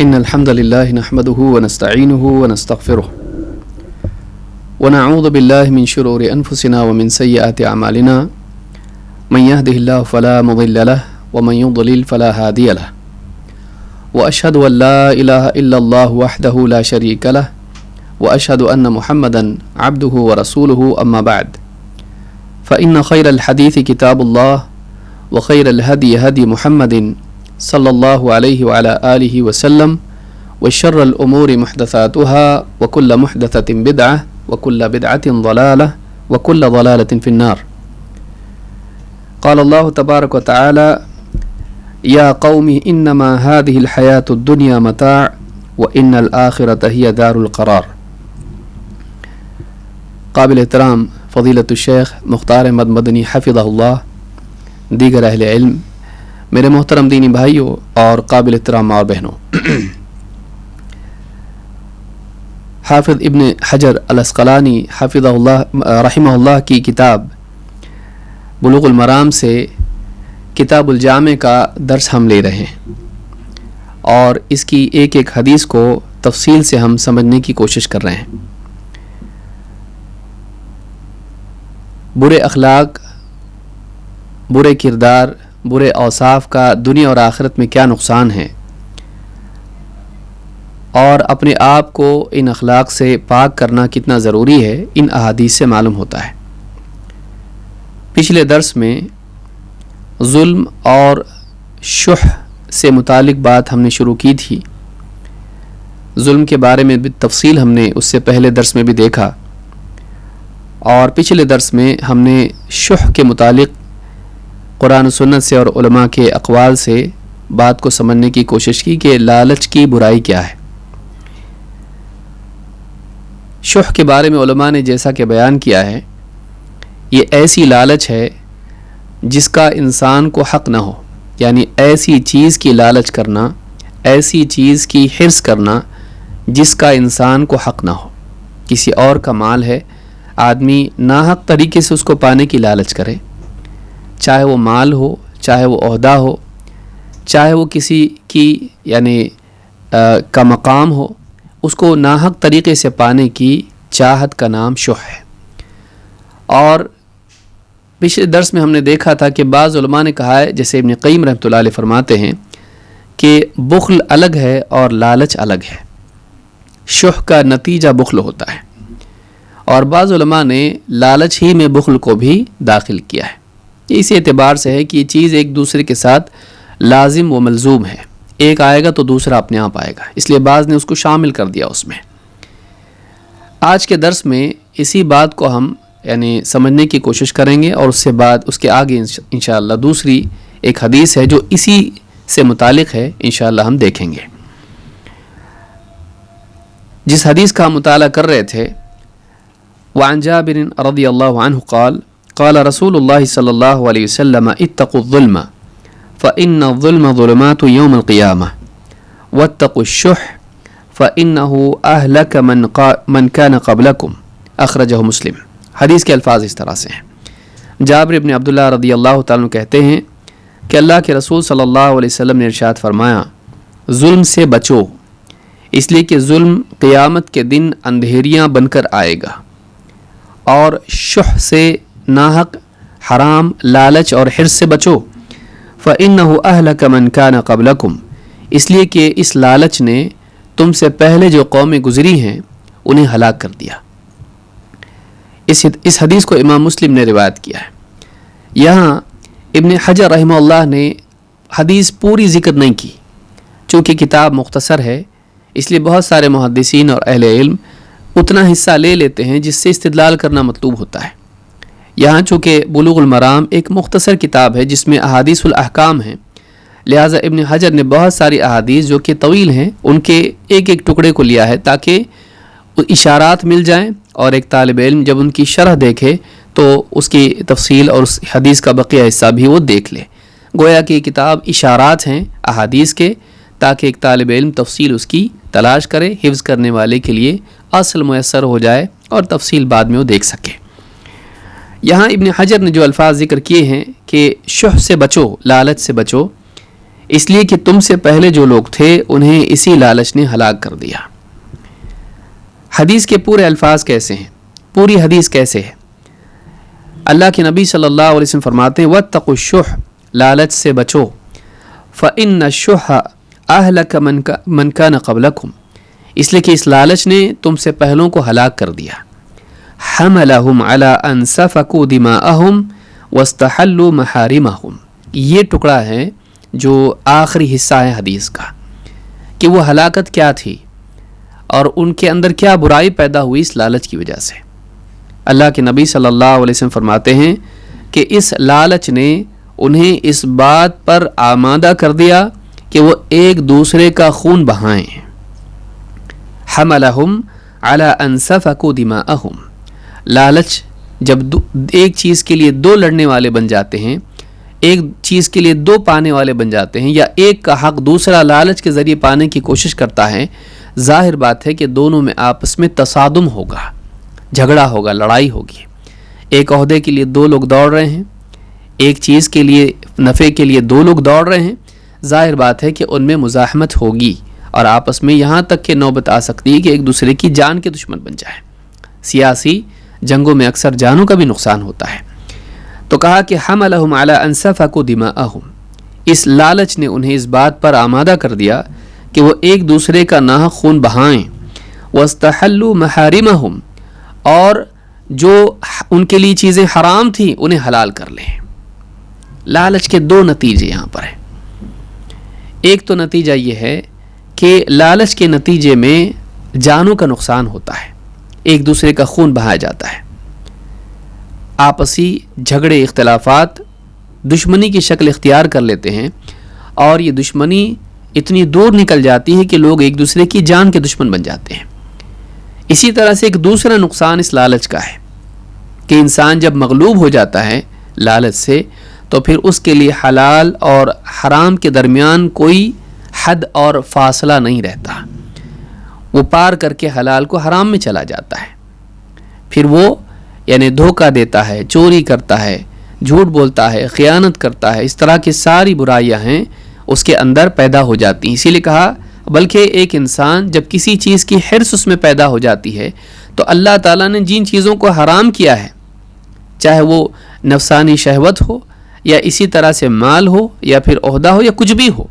إن الحمد لله نحمده ونستعينه ونستغفره ونعوذ بالله من شرور أنفسنا ومن سيئات أعمالنا من يهده الله فلا مضل له ومن يضلل فلا هادي له وأشهد أن لا إله إلا الله وحده لا شريك له وأشهد أن محمدا عبده ورسوله أما بعد فإن خير الحديث كتاب الله وخير الهدي هدي محمد صلى الله عليه وعلى آله وسلم وشر الأمور محدثاتها وكل محدثة بدعة وكل بدعة ضلالة وكل ضلالة في النار. قال الله تبارك وتعالى يا قوم إنما هذه الحياة الدنيا متاع وإن الآخرة هي دار القرار. قابل احترام فضیلۃ الشیخ مختار احمد مدنی حفظہ اللہ، دیگر اہل علم، میرے محترم دینی بھائیوں اور قابل احترام ماں اور بہنوں، حافظ ابن حجر العسقلانی حفظہ اللہ رحمہ اللہ کی کتاب بلوغ المرام سے کتاب الجامع کا درس ہم لے رہے ہیں اور اس کی ایک ایک حدیث کو تفصیل سے ہم سمجھنے کی کوشش کر رہے ہیں۔ برے اخلاق، برے کردار، برے اوصاف کا دنیا اور آخرت میں کیا نقصان ہے، اور اپنے آپ کو ان اخلاق سے پاک کرنا کتنا ضروری ہے، ان احادیث سے معلوم ہوتا ہے۔ پچھلے درس میں ظلم اور شح سے متعلق بات ہم نے شروع کی تھی۔ ظلم کے بارے میں بھی تفصیل ہم نے اس سے پہلے درس میں بھی دیکھا، اور پچھلے درس میں ہم نے شح کے متعلق قرآن و سنت سے اور علماء کے اقوال سے بات کو سمجھنے کی کوشش کی کہ لالچ کی برائی کیا ہے۔ شح کے بارے میں علماء نے جیسا کہ بیان کیا ہے، یہ ایسی لالچ ہے جس کا انسان کو حق نہ ہو، یعنی ایسی چیز کی لالچ کرنا، ایسی چیز کی حرص کرنا جس کا انسان کو حق نہ ہو۔ کسی اور کا مال ہے، آدمی ناحق طریقے سے اس کو پانے کی لالچ کرے، چاہے وہ مال ہو، چاہے وہ عہدہ ہو، چاہے وہ کسی کی کا مقام ہو، اس کو ناحق طریقے سے پانے کی چاہت کا نام شح ہے۔ اور پچھلے درس میں ہم نے دیکھا تھا کہ بعض علماء نے کہا ہے، جیسے ابن قیم رحمۃ اللہ علیہ فرماتے ہیں کہ بخل الگ ہے اور لالچ الگ ہے، شح کا نتیجہ بخل ہوتا ہے، اور بعض علماء نے لالچ ہی میں بخل کو بھی داخل کیا ہے۔ اسی اعتبار سے ہے کہ یہ چیز ایک دوسرے کے ساتھ لازم و ملزوم ہے، ایک آئے گا تو دوسرا اپنے آپ آئے گا، اس لیے بعض نے اس کو شامل کر دیا اس میں۔ آج کے درس میں اسی بات کو ہم سمجھنے کی کوشش کریں گے، اور اس کے آگے انشاءاللہ دوسری ایک حدیث ہے جو اسی سے متعلق ہے، انشاءاللہ ہم دیکھیں گے۔ جس حدیث کا ہم مطالعہ کر رہے تھے، وعن جابر رضی اللہ عنہ قال قال رسول اللہ صلی اللہ علیہ وسلم اتقوا الظلم فإن الظلم ظلمات يوم القيامة واتقوا الشح فإنه أهلك من كان قبلكم اخرجہ مسلم۔ حدیث کے الفاظ اس طرح سے ہیں۔ جابر بن عبداللہ رضی اللہ تعالیٰ عنہ کہتے ہیں کہ اللہ کے رسول صلی اللہ علیہ وسلم نے ارشاد فرمایا، ظلم سے بچو، اس لیے کہ ظلم قیامت کے دن اندھیریاں بن کر آئے گا، اور شح سے ناحق حرام لالچ اور حرص سے بچو، فَإِنَّهُ أَهْلَكَ مَنْ كَانَ قَبْلَكُمْ، اس لیے کہ اس لالچ نے تم سے پہلے جو قومیں گزری ہیں انہیں ہلاک کر دیا۔ اس حدیث کو امام مسلم نے روایت کیا ہے۔ یہاں ابن حجر رحمہ اللہ نے حدیث پوری ذکر نہیں کی، چونکہ کتاب مختصر ہے، اس لیے بہت سارے محدثین اور اہل علم اتنا حصہ لے لیتے ہیں جس سے استدلال کرنا مطلوب ہوتا ہے۔ یہاں چونکہ بلوغ المرام ایک مختصر کتاب ہے جس میں احادیث الاحکام ہیں، لہٰذا ابن حجر نے بہت ساری احادیث جو کہ طویل ہیں ان کے ایک ایک ٹکڑے کو لیا ہے تاکہ اشارات مل جائیں، اور ایک طالب علم جب ان کی شرح دیکھے تو اس کی تفصیل اور اس حدیث کا بقیہ حصہ بھی وہ دیکھ لے۔ گویا کہ یہ کتاب اشارات ہیں احادیث کے، تاکہ ایک طالب علم تفصیل اس کی تلاش کرے، حفظ کرنے والے کے لیے اصل میسر ہو جائے اور تفصیل بعد میں وہ دیکھ سکے۔ یہاں ابن حجر نے جو الفاظ ذکر کیے ہیں کہ شح سے بچو، لالچ سے بچو، اس لیے کہ تم سے پہلے جو لوگ تھے انہیں اسی لالچ نے ہلاک کر دیا۔ حدیث کے پورے الفاظ کیسے ہیں، پوری حدیث کیسے ہے؟ اللہ کے نبی صلی اللہ علیہ وسلم فرماتے ہیں واتقوا الشح، لالچ سے بچو، فإن الشح اہلک من کان قبلکم، اس لیے کہ اس لالچ نے تم سے پہلوں کو ہلاک کر دیا۔ حملہم علی ان سفکوا دماءہم واستحلوا محارمہم، یہ ٹکڑا ہے جو آخری حصہ ہے حدیث کا، کہ وہ ہلاکت کیا تھی اور ان کے اندر کیا برائی پیدا ہوئی اس لالچ کی وجہ سے۔ اللہ کے نبی صلی اللہ علیہ وسلم فرماتے ہیں کہ اس لالچ نے انہیں اس بات پر آمادہ کر دیا کہ وہ ایک دوسرے کا خون بہائیں۔ حملہم علی ان سفکوا دماءہم، لالچ جب ایک چیز کے لیے دو لڑنے والے بن جاتے ہیں، ایک چیز کے لیے دو پانے والے بن جاتے ہیں، یا ایک کا حق دوسرا لالچ کے ذریعے پانے کی کوشش کرتا ہے، ظاہر بات ہے کہ دونوں میں آپس میں تصادم ہوگا، جھگڑا ہوگا، لڑائی ہوگی۔ ایک عہدے کے لیے دو لوگ دوڑ رہے ہیں، ایک چیز کے لیے نفع کے لیے دو لوگ دوڑ رہے ہیں، ظاہر بات ہے کہ ان میں مزاحمت ہوگی اور آپس میں یہاں تک کہ نوبت آ سکتی ہے کہ ایک دوسرے کی جان کے دشمن بن جائے۔ سیاسی جنگوں میں اکثر جانوں کا بھی نقصان ہوتا ہے۔ تو کہا کہ حملہم علی ان سفکوا دماءہم، اس لالچ نے انہیں اس بات پر آمادہ کر دیا کہ وہ ایک دوسرے کا ناحق خون بہائیں، واستحلوا محارمہم، اور جو ان کے لیے چیزیں حرام تھیں انہیں حلال کر لیں۔ لالچ کے دو نتیجے یہاں پر ہیں۔ ایک تو نتیجہ یہ ہے کہ لالچ کے نتیجے میں جانوں کا نقصان ہوتا ہے، ایک دوسرے کا خون بہایا جاتا ہے، آپسی جھگڑے، اختلافات دشمنی کی شکل اختیار کر لیتے ہیں، اور یہ دشمنی اتنی دور نکل جاتی ہے کہ لوگ ایک دوسرے کی جان کے دشمن بن جاتے ہیں۔ اسی طرح سے ایک دوسرا نقصان اس لالچ کا ہے کہ انسان جب مغلوب ہو جاتا ہے لالچ سے، تو پھر اس کے لیے حلال اور حرام کے درمیان کوئی حد اور فاصلہ نہیں رہتا، وہ پار کر کے حلال کو حرام میں چلا جاتا ہے، پھر وہ یعنی دھوکہ دیتا ہے، چوری کرتا ہے، جھوٹ بولتا ہے، خیانت کرتا ہے، اس طرح کی ساری برائیاں ہیں اس کے اندر پیدا ہو جاتی ہیں۔ اسی لیے کہا بلکہ ایک انسان جب کسی چیز کی حرص اس میں پیدا ہو جاتی ہے تو اللہ تعالیٰ نے جن چیزوں کو حرام کیا ہے، چاہے وہ نفسانی شہوت ہو یا اسی طرح سے مال ہو یا پھر عہدہ ہو یا کچھ بھی ہو،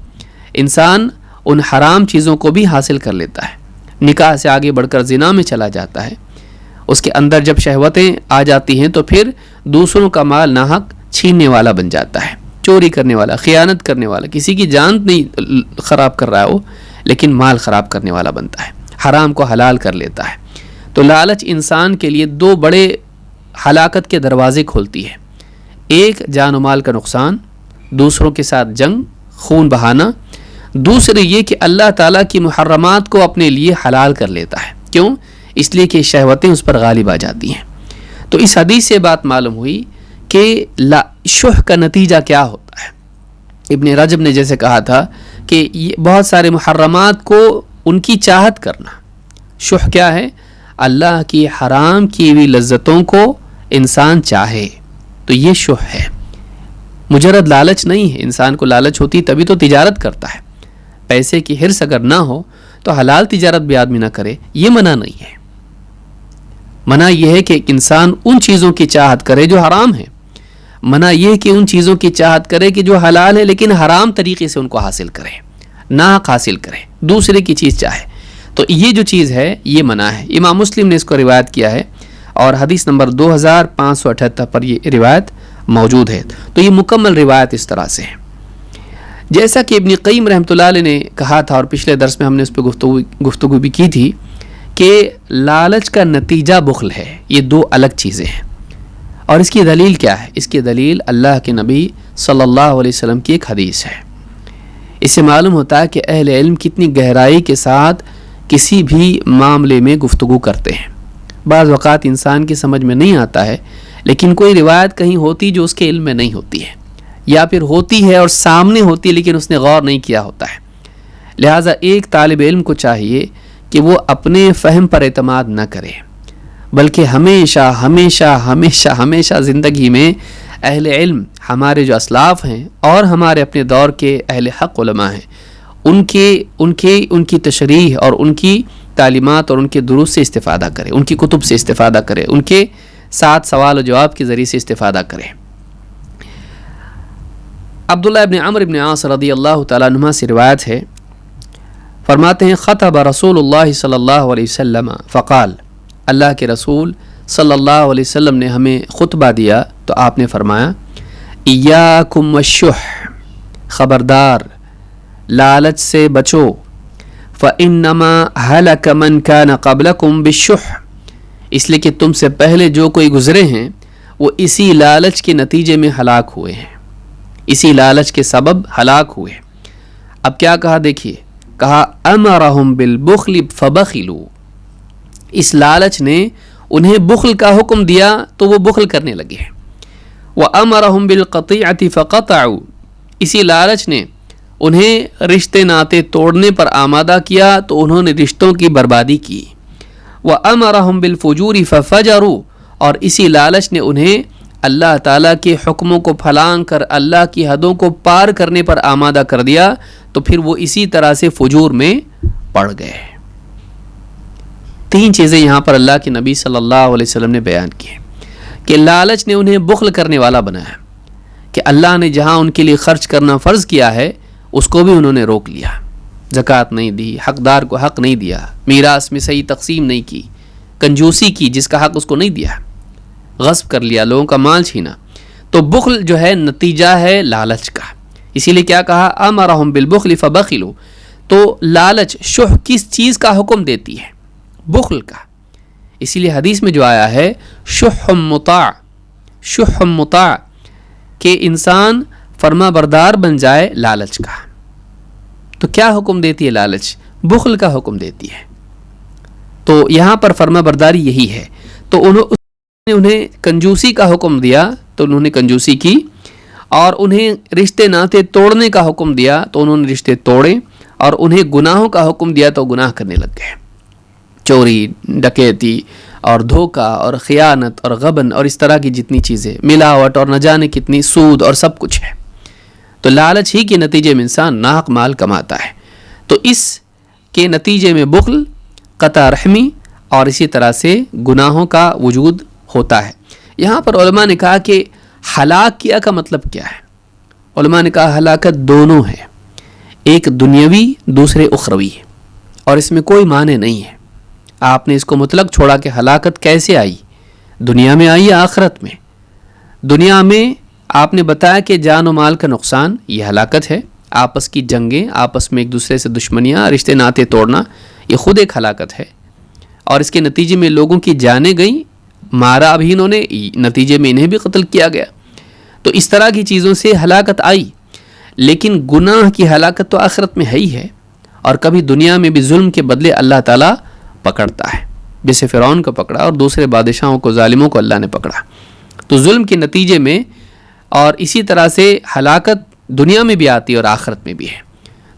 انسان ان حرام چیزوں کو بھی حاصل کر لیتا ہے، نکاح سے آگے بڑھ کر زنا میں چلا جاتا ہے، اس کے اندر جب شہوتیں آ جاتی ہیں تو پھر دوسروں کا مال ناحق چھیننے والا بن جاتا ہے، چوری کرنے والا، خیانت کرنے والا، کسی کی جان نہیں خراب کر رہا ہو لیکن مال خراب کرنے والا بنتا ہے، حرام کو حلال کر لیتا ہے۔ تو لالچ انسان کے لیے دو بڑے ہلاکت کے دروازے کھولتی ہے، ایک جان و مال کا نقصان، دوسروں کے ساتھ جنگ، خون بہانا، دوسرے یہ کہ اللہ تعالیٰ کی محرمات کو اپنے لیے حلال کر لیتا ہے۔ کیوں؟ اس لیے کہ شہوتیں اس پر غالب آ جاتی ہیں۔ تو اس حدیث سے بات معلوم ہوئی کہ شح کا نتیجہ کیا ہوتا ہے۔ ابن رجب نے جیسے کہا تھا کہ یہ بہت سارے محرمات کو ان کی چاہت کرنا، شح کیا ہے؟ اللہ کی حرام کی ہوئی لذتوں کو انسان چاہے، تو یہ شح ہے، مجرد لالچ نہیں ہے۔ انسان کو لالچ ہوتی تبھی تو تجارت کرتا ہے، پیسے کی حرص اگر نہ ہو تو حلال تجارت بھی آدمی نہ کرے، یہ منع نہیں ہے۔ منع یہ ہے کہ انسان ان چیزوں کی چاہت کرے جو حرام ہے، منع یہ کہ ان چیزوں کی چاہت کرے کہ جو حلال ہے لیکن حرام طریقے سے ان کو حاصل کرے، ناحق حاصل کرے، دوسرے کی چیز چاہے، تو یہ جو چیز ہے یہ منع ہے۔ امام مسلم نے اس کو روایت کیا ہے اور حدیث نمبر 2578 پر یہ روایت موجود ہے۔ تو یہ مکمل روایت اس طرح سے ہے، جیسا کہ ابن قیم رحمۃ اللہ علیہ نے کہا تھا، اور پچھلے درس میں ہم نے اس پہ گفتگو بھی کی تھی کہ لالچ کا نتیجہ بخل ہے، یہ دو الگ چیزیں ہیں۔ اور اس کی دلیل کیا ہے؟ اس کی دلیل اللہ کے نبی صلی اللہ علیہ وسلم کی ایک حدیث ہے۔ اس سے معلوم ہوتا ہے کہ اہل علم کتنی گہرائی کے ساتھ کسی بھی معاملے میں گفتگو کرتے ہیں۔ بعض اوقات انسان کی سمجھ میں نہیں آتا ہے، لیکن کوئی روایت کہیں ہوتی جو اس کے علم میں نہیں ہوتی ہے، یا پھر ہوتی ہے اور سامنے ہوتی ہے لیکن اس نے غور نہیں کیا ہوتا ہے۔ لہٰذا ایک طالب علم کو چاہیے کہ وہ اپنے فہم پر اعتماد نہ کرے، بلکہ ہمیشہ ہمیشہ ہمیشہ ہمیشہ زندگی میں اہل علم ہمارے جو اسلاف ہیں اور ہمارے اپنے دور کے اہل حق علماء ہیں ان کی تشریح اور ان کی تعلیمات اور ان کے دروس سے استفادہ کرے، ان کی کتب سے استفادہ کرے، ان کے ساتھ سوال و جواب کے ذریعے سے استفادہ کرے۔ عبداللہ ابن عمرو ابن عاص رضی اللہ تعالیٰ عنہما سے روایت ہے، فرماتے ہیں خطب رسول اللہ صلی اللہ علیہ وسلم فقال، اللہ کے رسول صلی اللہ علیہ وسلم نے ہمیں خطبہ دیا تو آپ نے فرمایا ایاکم والشح، خبردار لالچ سے بچو، فإنما هلك من كان قبلكم بالشح، اس لیے کہ تم سے پہلے جو کوئی گزرے ہیں وہ اسی لالچ کے نتیجے میں ہلاک ہوئے ہیں، اسی لالچ کے سبب ہلاک ہوئے۔ اب کیا کہا دیکھیے، کہا امرہم بالبخل فبخلوا، اس لالچ نے انہیں بخل کا حکم دیا تو وہ بخل کرنے لگے۔ وامرہم بالقطیعۃ فقطعوا، اسی لالچ نے انہیں رشتے ناطے توڑنے پر آمادہ کیا تو انہوں نے رشتوں کی بربادی کی۔ وامرہم بالفجور ففجروا، اور اسی لالچ نے انہیں اللہ تعالیٰ کے حکموں کو پھلانگ کر اللہ کی حدوں کو پار کرنے پر آمادہ کر دیا تو پھر وہ اسی طرح سے فجور میں پڑ گئے۔ تین چیزیں یہاں پر اللہ کے نبی صلی اللہ علیہ وسلم نے بیان کی کہ لالچ نے انہیں بخل کرنے والا بنایا، کہ اللہ نے جہاں ان کے لیے خرچ کرنا فرض کیا ہے اس کو بھی انہوں نے روک لیا، زکوٰۃ نہیں دی، حقدار کو حق نہیں دیا، میراث میں صحیح تقسیم نہیں کی، کنجوسی کی، جس کا حق اس کو نہیں دیا، غصب کر لیا، لوگوں کا مال چھینا۔ تو بخل جو ہے نتیجہ ہے لالچ کا، اسی لیے کیا کہا امرہم بالبخل فبخلوا، تو لالچ شح کس چیز کا حکم دیتی ہے؟ بخل کا۔ اسی لیے حدیث میں جو آیا ہے شح مطاع، شح مطاع، کہ انسان فرما بردار بن جائے لالچ کا۔ تو کیا حکم دیتی ہے لالچ؟ بخل کا حکم دیتی ہے۔ تو یہاں پر فرما برداری یہی ہے۔ تو انہیں کنجوسی کا حکم دیا تو انہوں نے کنجوسی کی، اور انہیں رشتے ناطے توڑنے کا حکم دیا تو انہوں نے رشتے توڑے، اور انہیں گناہوں کا حکم دیا تو گناہ کرنے لگ گئے، چوری، ڈکیتی اور دھوکہ اور خیانت اور غبن اور اس طرح کی جتنی چیزیں، ملاوٹ اور نہ جانے کتنی سود اور سب کچھ ہے۔ تو لالچ ہی کے نتیجے میں انسان ناحق مال کماتا ہے۔ تو اس کے نتیجے میں بخل، قطع رحمی اور اسی طرح سے گناہوں کا وجود ہوتا ہے۔ یہاں پر علماء نے کہا کہ ہلاک کیا کا مطلب کیا ہے؟ علماء نے کہا ہلاکت دونوں ہے، ایک دنیاوی دوسرے اخروی، اور اس میں کوئی معنی نہیں ہے۔ آپ نے اس کو مطلق چھوڑا کہ ہلاکت کیسے آئی، دنیا میں آئی یا آخرت میں؟ دنیا میں آپ نے بتایا کہ جان و مال کا نقصان یہ ہلاکت ہے، آپس کی جنگیں، آپس میں ایک دوسرے سے دشمنیاں، رشتے ناطے توڑنا، یہ خود ایک ہلاکت ہے، اور اس کے نتیجے میں لوگوں کی جانیں گئیں، مارا بھی انہوں نے، نتیجے میں انہیں بھی قتل کیا گیا۔ تو اس طرح کی چیزوں سے ہلاکت آئی، لیکن گناہ کی ہلاکت تو آخرت میں ہے ہی ہے، اور کبھی دنیا میں بھی ظلم کے بدلے اللہ تعالیٰ پکڑتا ہے، جیسے فرعون کو پکڑا اور دوسرے بادشاہوں کو، ظالموں کو اللہ نے پکڑا۔ تو ظلم کے نتیجے میں اور اسی طرح سے ہلاکت دنیا میں بھی آتی ہے اور آخرت میں بھی ہے۔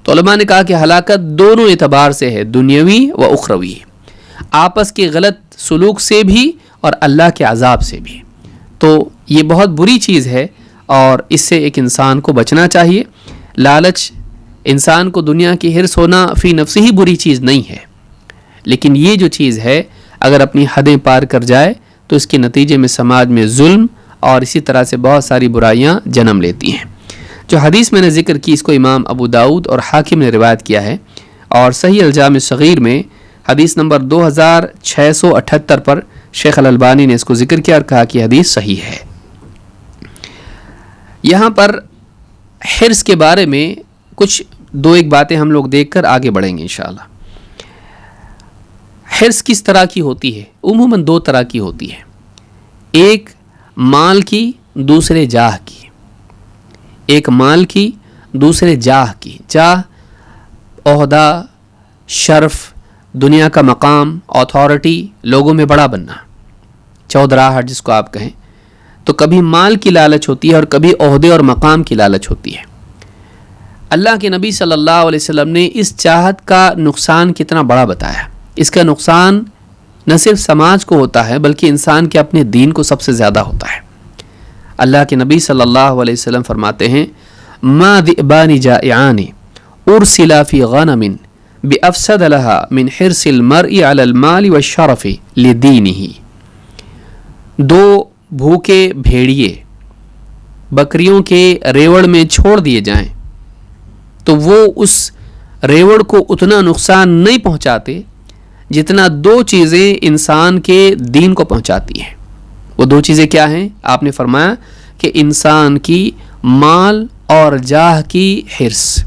تو علماء نے کہا کہ ہلاکت دونوں اعتبار سے ہے، دنیاوی و اخروی، آپس کے غلط سلوک سے بھی اور اللہ کے عذاب سے بھی۔ تو یہ بہت بری چیز ہے، اور اس سے ایک انسان کو بچنا چاہیے۔ لالچ انسان کو دنیا کی حرص ہونا فی نفسی ہی بری چیز نہیں ہے، لیکن یہ جو چیز ہے اگر اپنی حدیں پار کر جائے تو اس کے نتیجے میں سماج میں ظلم اور اسی طرح سے بہت ساری برائیاں جنم لیتی ہیں۔ جو حدیث میں نے ذکر کی اس کو امام ابو داؤد اور حاکم نے روایت کیا ہے، اور صحیح الجامع صغیر میں حدیث نمبر 2678 پر شیخ الالبانی نے اس کو ذکر کیا اور کہا کہ حدیث صحیح ہے۔ یہاں پر حرص کے بارے میں کچھ دو ایک باتیں ہم لوگ دیکھ کر آگے بڑھیں گے انشاءاللہ۔ حرص کس طرح کی ہوتی ہے؟ عموماً دو طرح کی ہوتی ہے، ایک مال کی، دوسرے جاہ کی۔ ایک مال کی، دوسرے جاہ کی۔ جاہ عہدہ، شرف، دنیا کا مقام، اتھارٹی، لوگوں میں بڑا بننا، چودراہٹ جس کو آپ کہیں۔ تو کبھی مال کی لالچ ہوتی ہے اور کبھی عہدے اور مقام کی لالچ ہوتی ہے۔ اللہ کے نبی صلی اللہ علیہ وسلم نے اس چاہت کا نقصان کتنا بڑا بتایا۔ اس کا نقصان نہ صرف سماج کو ہوتا ہے بلکہ انسان کے اپنے دین کو سب سے زیادہ ہوتا ہے۔ اللہ کے نبی صلی اللہ علیہ وسلم فرماتے ہیں ما ذئبان جائعان ارسلا فی غنم بافسد لها من حرص المرء علی المال والشرف لدینہ، دو بھوکے بھیڑیے بکریوں کے ریوڑ میں چھوڑ دیے جائیں تو وہ اس ریوڑ کو اتنا نقصان نہیں پہنچاتے جتنا دو چیزیں انسان کے دین کو پہنچاتی ہیں۔ وہ دو چیزیں کیا ہیں؟ آپ نے فرمایا کہ انسان کی مال اور جاہ کی حرص،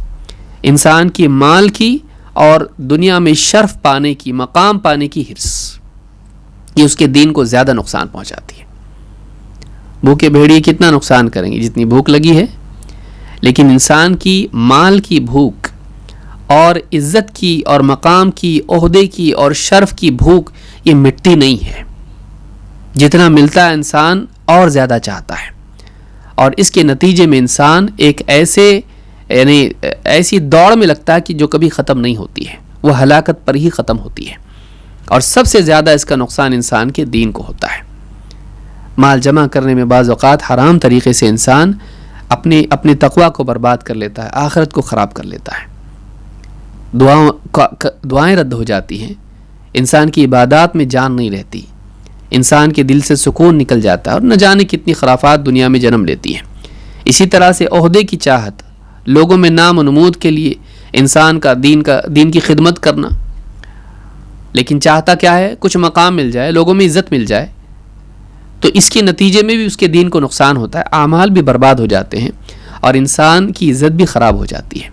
انسان کی مال کی اور دنیا میں شرف پانے کی، مقام پانے کی حرص، یہ اس کے دین کو زیادہ نقصان پہنچاتی ہے۔ بھوکے بھیڑیے کتنا نقصان کریں گے؟ جتنی بھوک لگی ہے، لیکن انسان کی مال کی بھوک اور عزت کی اور مقام کی، عہدے کی اور شرف کی بھوک یہ مٹی نہیں ہے، جتنا ملتا ہے انسان اور زیادہ چاہتا ہے، اور اس کے نتیجے میں انسان ایک ایسی دوڑ میں لگتا ہے کہ جو کبھی ختم نہیں ہوتی ہے، وہ ہلاکت پر ہی ختم ہوتی ہے، اور سب سے زیادہ اس کا نقصان انسان کے دین کو ہوتا ہے۔ مال جمع کرنے میں بعض اوقات حرام طریقے سے انسان اپنے تقوی کو برباد کر لیتا ہے، آخرت کو خراب کر لیتا ہے، دعائیں رد ہو جاتی ہیں، انسان کی عبادات میں جان نہیں رہتی، انسان کے دل سے سکون نکل جاتا ہے، اور نہ جانے کتنی خرافات دنیا میں جنم لیتی ہیں۔ اسی طرح سے عہدے کی چاہت، لوگوں میں نام و نمود کے لیے انسان کا دین کی خدمت کرنا، لیکن چاہتا کیا ہے؟ کچھ مقام مل جائے، لوگوں میں عزت مل جائے، تو اس کے نتیجے میں بھی اس کے دین کو نقصان ہوتا ہے، اعمال بھی برباد ہو جاتے ہیں، اور انسان کی عزت بھی خراب ہو جاتی ہے۔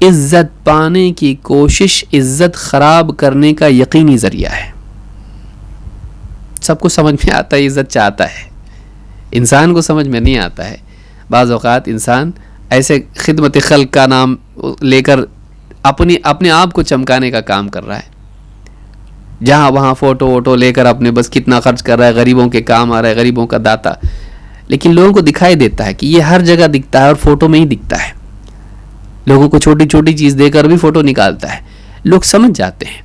عزت پانے کی کوشش عزت خراب کرنے کا یقینی ذریعہ ہے۔ سب کو سمجھ میں آتا ہے، عزت چاہتا ہے، انسان کو سمجھ میں نہیں آتا ہے۔ بعض اوقات انسان ایسے خدمت خلق کا نام لے کر اپنے آپ کو چمکانے کا کام کر رہا ہے، جہاں وہاں فوٹو ووٹو لے کر اپنے بس کتنا خرچ کر رہا ہے، غریبوں کے کام آ رہا ہے، غریبوں کا داتا، لیکن لوگوں کو دکھائی دیتا ہے کہ یہ ہر جگہ دکھتا ہے اور فوٹو میں ہی دکھتا ہے، لوگوں کو چھوٹی چھوٹی چیز دے کر بھی فوٹو نکالتا ہے، لوگ سمجھ جاتے ہیں۔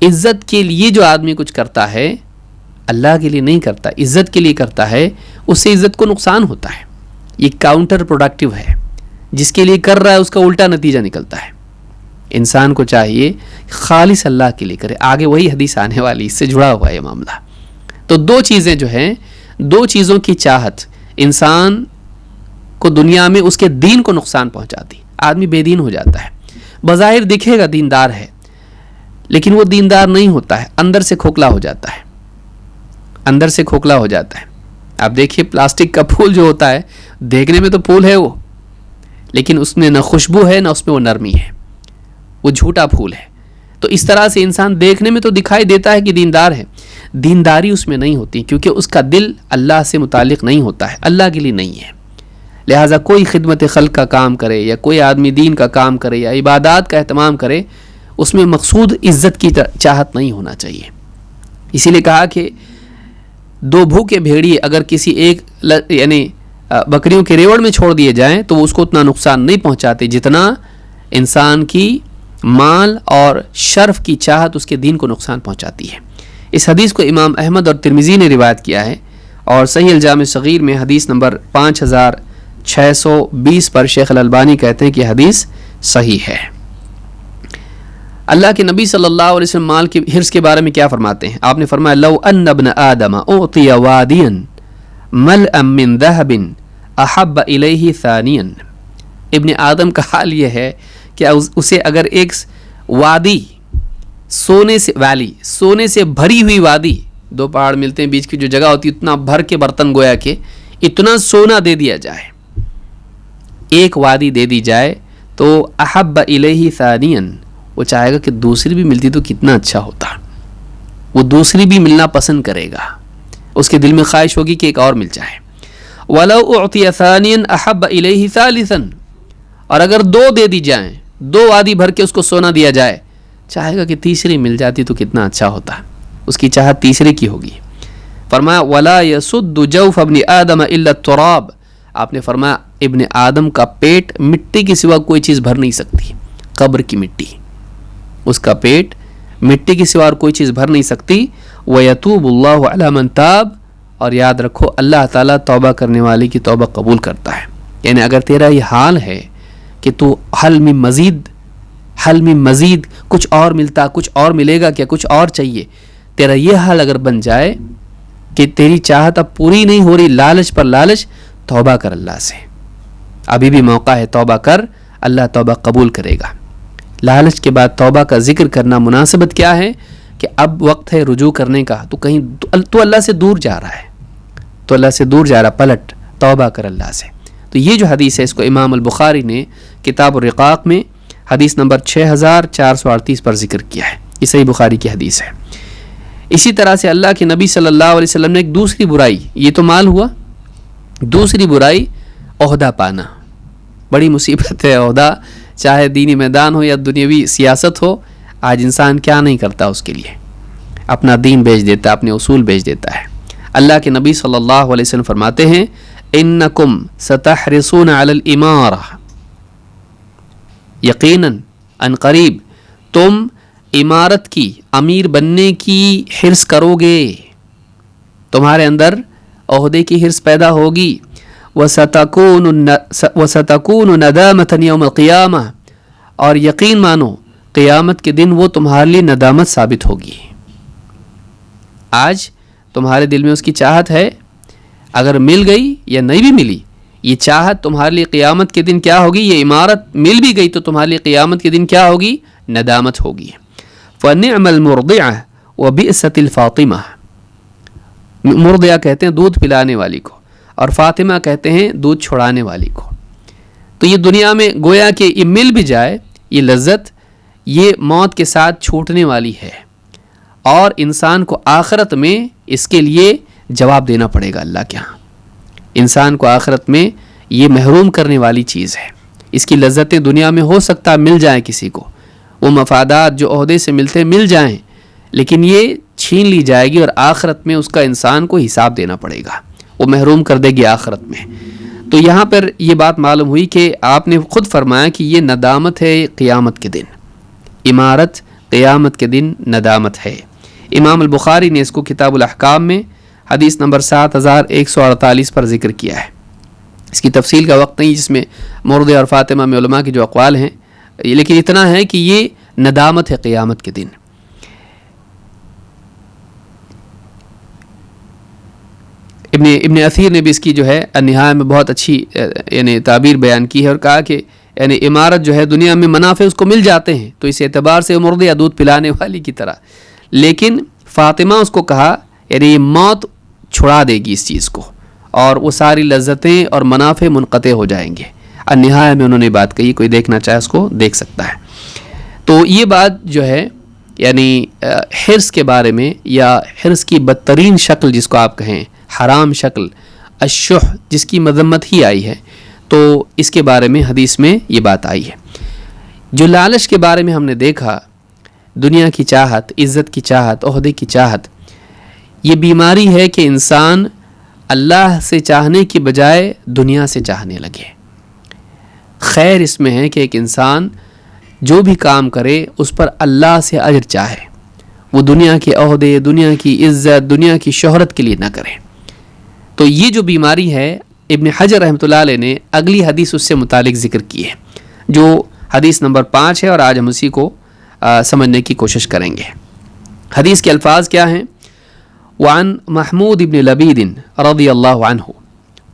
عزت کے لیے جو آدمی کچھ کرتا ہے اللہ کے لیے نہیں کرتا، عزت کے لیے کرتا ہے، اس سے عزت کو نقصان ہوتا ہے، یہ کاؤنٹر پروڈکٹیو ہے، جس کے لیے کر رہا ہے اس کا الٹا نتیجہ نکلتا ہے۔ انسان کو چاہیے خالص اللہ کے لیے کرے، آگے وہی حدیث آنے والی، اس سے جڑا ہوا ہے یہ معاملہ۔ تو دو چیزیں جو ہیں، دو چیزوں کی چاہت انسان کو دنیا میں اس کے دین کو نقصان پہنچاتی، آدمی بے دین ہو جاتا ہے، بظاہر دکھے گا دیندار ہے، لیکن وہ دیندار نہیں ہوتا ہے، اندر سے کھوکھلا ہو جاتا ہے، اندر سے کھوکھلا ہو جاتا ہے۔ آپ دیکھیے پلاسٹک کا پھول جو ہوتا ہے، دیکھنے میں تو پھول ہے وہ، لیکن اس میں نہ خوشبو ہے نہ اس میں وہ نرمی ہے، وہ جھوٹا پھول ہے۔ تو اس طرح سے انسان دیکھنے میں تو دکھائی دیتا ہے کہ دیندار ہے، دینداری اس میں نہیں ہوتی، کیونکہ اس کا دل اللہ سے متعلق نہیں ہوتا ہے، اللہ کے لیے نہیں ہے۔ لہٰذا کوئی خدمت خلق کا کام کرے یا کوئی آدمی دین کا کام کرے یا عبادات کا اہتمام کرے، اس میں مقصود عزت کی چاہت نہیں ہونا چاہیے۔ اسی لیے کہا کہ دو بھوکے بھیڑیے اگر کسی ایک یعنی بکریوں کے ریوڑ میں چھوڑ دیے جائیں تو وہ اس کو اتنا نقصان نہیں پہنچاتے جتنا انسان کی مال اور شرف کی چاہت اس کے دین کو نقصان پہنچاتی ہے۔ اس حدیث کو امام احمد اور ترمذی نے روایت کیا ہے، اور صحیح الجامع صغیر میں حدیث نمبر 5620 پر شیخ الالبانی کہتے ہیں کہ حدیث صحیح ہے۔ اللہ کے نبی صلی اللہ علیہ وسلم مال کی حرص کے بارے میں کیا فرماتے ہیں؟ آپ نے فرمایا لو ان ابن آدم اعطی وادیا ملئا من ذهب احب الیہ ثانیا، ابن آدم کا حال یہ ہے کہ اسے اگر ایک وادی سونے سے بھری ہوئی وادی، دو پہاڑ ملتے ہیں بیچ کی جو جگہ ہوتی ہے، اتنا بھر کے برتن گویا کہ اتنا سونا دے دیا جائے، ایک وادی دے دی جائے تو احب الیہ ثانیا، وہ چاہے گا کہ دوسری بھی ملتی تو کتنا اچھا ہوتا، وہ دوسری بھی ملنا پسند کرے گا، اس کے دل میں خواہش ہوگی کہ ایک اور مل جائے۔ وَلَوْ أُعْطِيَ ثَانِيًا أَحَبَّ إِلَيْهِ ثَالِثًا، اور اگر دو دے دی جائیں، دو وادی بھر کے اس کو سونا دیا جائے، چاہے گا کہ تیسری مل جاتی تو کتنا اچھا ہوتا، اس کی چاہت تیسرے کی ہوگی۔ فرمایا وَلَا يَسُدُّ جَوْفَ ابْنِ آدَمَ إِلَّا التُّرَابُ، آپ نے فرمایا ابن آدم کا پیٹ مٹی کے سوا کوئی چیز بھر نہیں سکتی، قبر کی مٹی، اس کا پیٹ مٹی کے سوا اور کوئی چیز بھر نہیں سکتی۔ وَيَتُوبُ اللَّهُ عَلَى مَنْ تَابَ، اور یاد رکھو اللہ تعالیٰ توبہ کرنے والے کی توبہ قبول کرتا ہے. یعنی اگر تیرا یہ حال ہے کہ تو حل میں مزید کچھ اور ملتا، کچھ اور ملے گا کیا، کچھ اور چاہیے، تیرا یہ حال اگر بن جائے کہ تیری چاہت اب پوری نہیں ہو رہی، لالچ پر لالچ، توبہ کر اللہ سے، ابھی بھی موقع ہے، توبہ کر، اللہ توبہ قبول کرے گا. لالچ کے بعد توبہ کا ذکر کرنا مناسبت کیا ہے کہ اب وقت ہے رجوع کرنے کا، تو اللہ سے دور جا رہا ہے، پلٹ، توبہ کر اللہ سے. تو یہ جو حدیث ہے اس کو امام البخاری نے کتاب الرقاق میں حدیث نمبر 6438 پر ذکر کیا ہے. یہ صحیح بخاری کی حدیث ہے. اسی طرح سے اللہ کے نبی صلی اللہ علیہ وسلم نے ایک دوسری برائی، یہ تو مال ہوا، دوسری برائی عہدہ پانا. بڑی مصیبت ہے عہدہ، چاہے دینی میدان ہو یا دنیاوی سیاست ہو. آج انسان کیا نہیں کرتا اس کے لیے، اپنا دین بیچ دیتا ہے، اپنے اصول بیچ دیتا ہے. اللہ کے نبی صلی اللہ علیہ وسلم فرماتے ہیں انکم ستحرصون علی الامارہ، یقیناً ان قریب تم امارت کی، امیر بننے کی حرص کرو گے، تمہارے اندر عہدے کی حرص پیدا ہوگی. وَسَتَكُونُ نَدَامَةً يَوْمَ الْقِيَامَةِ، اور یقین مانو قیامت کے دن وہ تمہارے لیے ندامت ثابت ہوگی. آج تمہارے دل میں اس کی چاہت ہے، اگر مل گئی یا نہیں بھی ملی، یہ چاہت تمہارے لیے قیامت کے دن کیا ہوگی، یہ عمارت مل بھی گئی تو تمہارے لیے قیامت کے دن کیا ہوگی، ندامت ہوگی. فَنِعْمَ الْمُرْضِعَةُ وَبِئْسَتِ الْفَاطِمَةُ، مرضعہ کہتے ہیں دودھ پلانے والی کو، اور فاطمہ کہتے ہیں دودھ چھڑانے والی کو. تو یہ دنیا میں گویا کہ یہ مل بھی جائے، یہ لذت یہ موت کے ساتھ چھوٹنے والی ہے، اور انسان کو آخرت میں اس کے لیے جواب دینا پڑے گا اللہ کے ہاں. انسان کو آخرت میں یہ محروم کرنے والی چیز ہے. اس کی لذتیں دنیا میں ہو سکتا مل جائیں کسی کو، وہ مفادات جو عہدے سے ملتے مل جائیں، لیکن یہ چھین لی جائے گی اور آخرت میں اس کا انسان کو حساب دینا پڑے گا، وہ محروم کر دے گی آخرت میں. تو یہاں پر یہ بات معلوم ہوئی کہ آپ نے خود فرمایا کہ یہ ندامت ہے قیامت کے دن، عمارت قیامت کے دن ندامت ہے. امام البخاری نے اس کو کتاب الاحکام میں حدیث نمبر 7148 پر ذکر کیا ہے. اس کی تفصیل کا وقت نہیں جس میں مرضع اور فاطمہ میں علماء کے جو اقوال ہیں، لیکن اتنا ہے کہ یہ ندامت ہے قیامت کے دن. ابن اثیر نے بھی اس کی جو ہے النہایہ میں بہت اچھی یعنی تعبیر بیان کی ہے، اور کہا کہ یعنی عمارت جو ہے دنیا میں منافع اس کو مل جاتے ہیں، تو اس اعتبار سے مرضع یا دودھ پلانے والی کی طرح، لیکن فاطمہ اس کو کہا یعنی یہ موت چھڑا دے گی اس چیز کو، اور وہ ساری لذتیں اور منافع منقطع ہو جائیں گے. النہایہ میں انہوں نے بات کہی، کوئی دیکھنا چاہے اس کو دیکھ سکتا ہے. تو یہ بات جو ہے یعنی حرص کے بارے میں، یا حرص کی بدترین شکل جس کو آپ کہیں، حرام شکل الشح، جس کی مذمت ہی آئی ہے، تو اس کے بارے میں حدیث میں یہ بات آئی ہے. جو لالچ کے بارے میں ہم نے دیکھا، دنیا کی چاہت، عزت کی چاہت، عہدے کی چاہت، یہ بیماری ہے کہ انسان اللہ سے چاہنے کی بجائے دنیا سے چاہنے لگے. خیر اس میں ہے کہ ایک انسان جو بھی کام کرے اس پر اللہ سے اجر چاہے، وہ دنیا کے عہدے، دنیا کی عزت، دنیا کی شہرت کے لیے نہ کرے. تو یہ جو بیماری ہے ابن حجر رحمۃ اللہ علیہ نے اگلی حدیث اس سے متعلق ذکر کی ہے، جو حدیث نمبر 5 ہے، اور آج ہم اسی کو سمجھنے کی کوشش کریں گے. حدیث کے الفاظ کیا ہیں؟ وعن محمود بن لبید رضی اللہ عنہ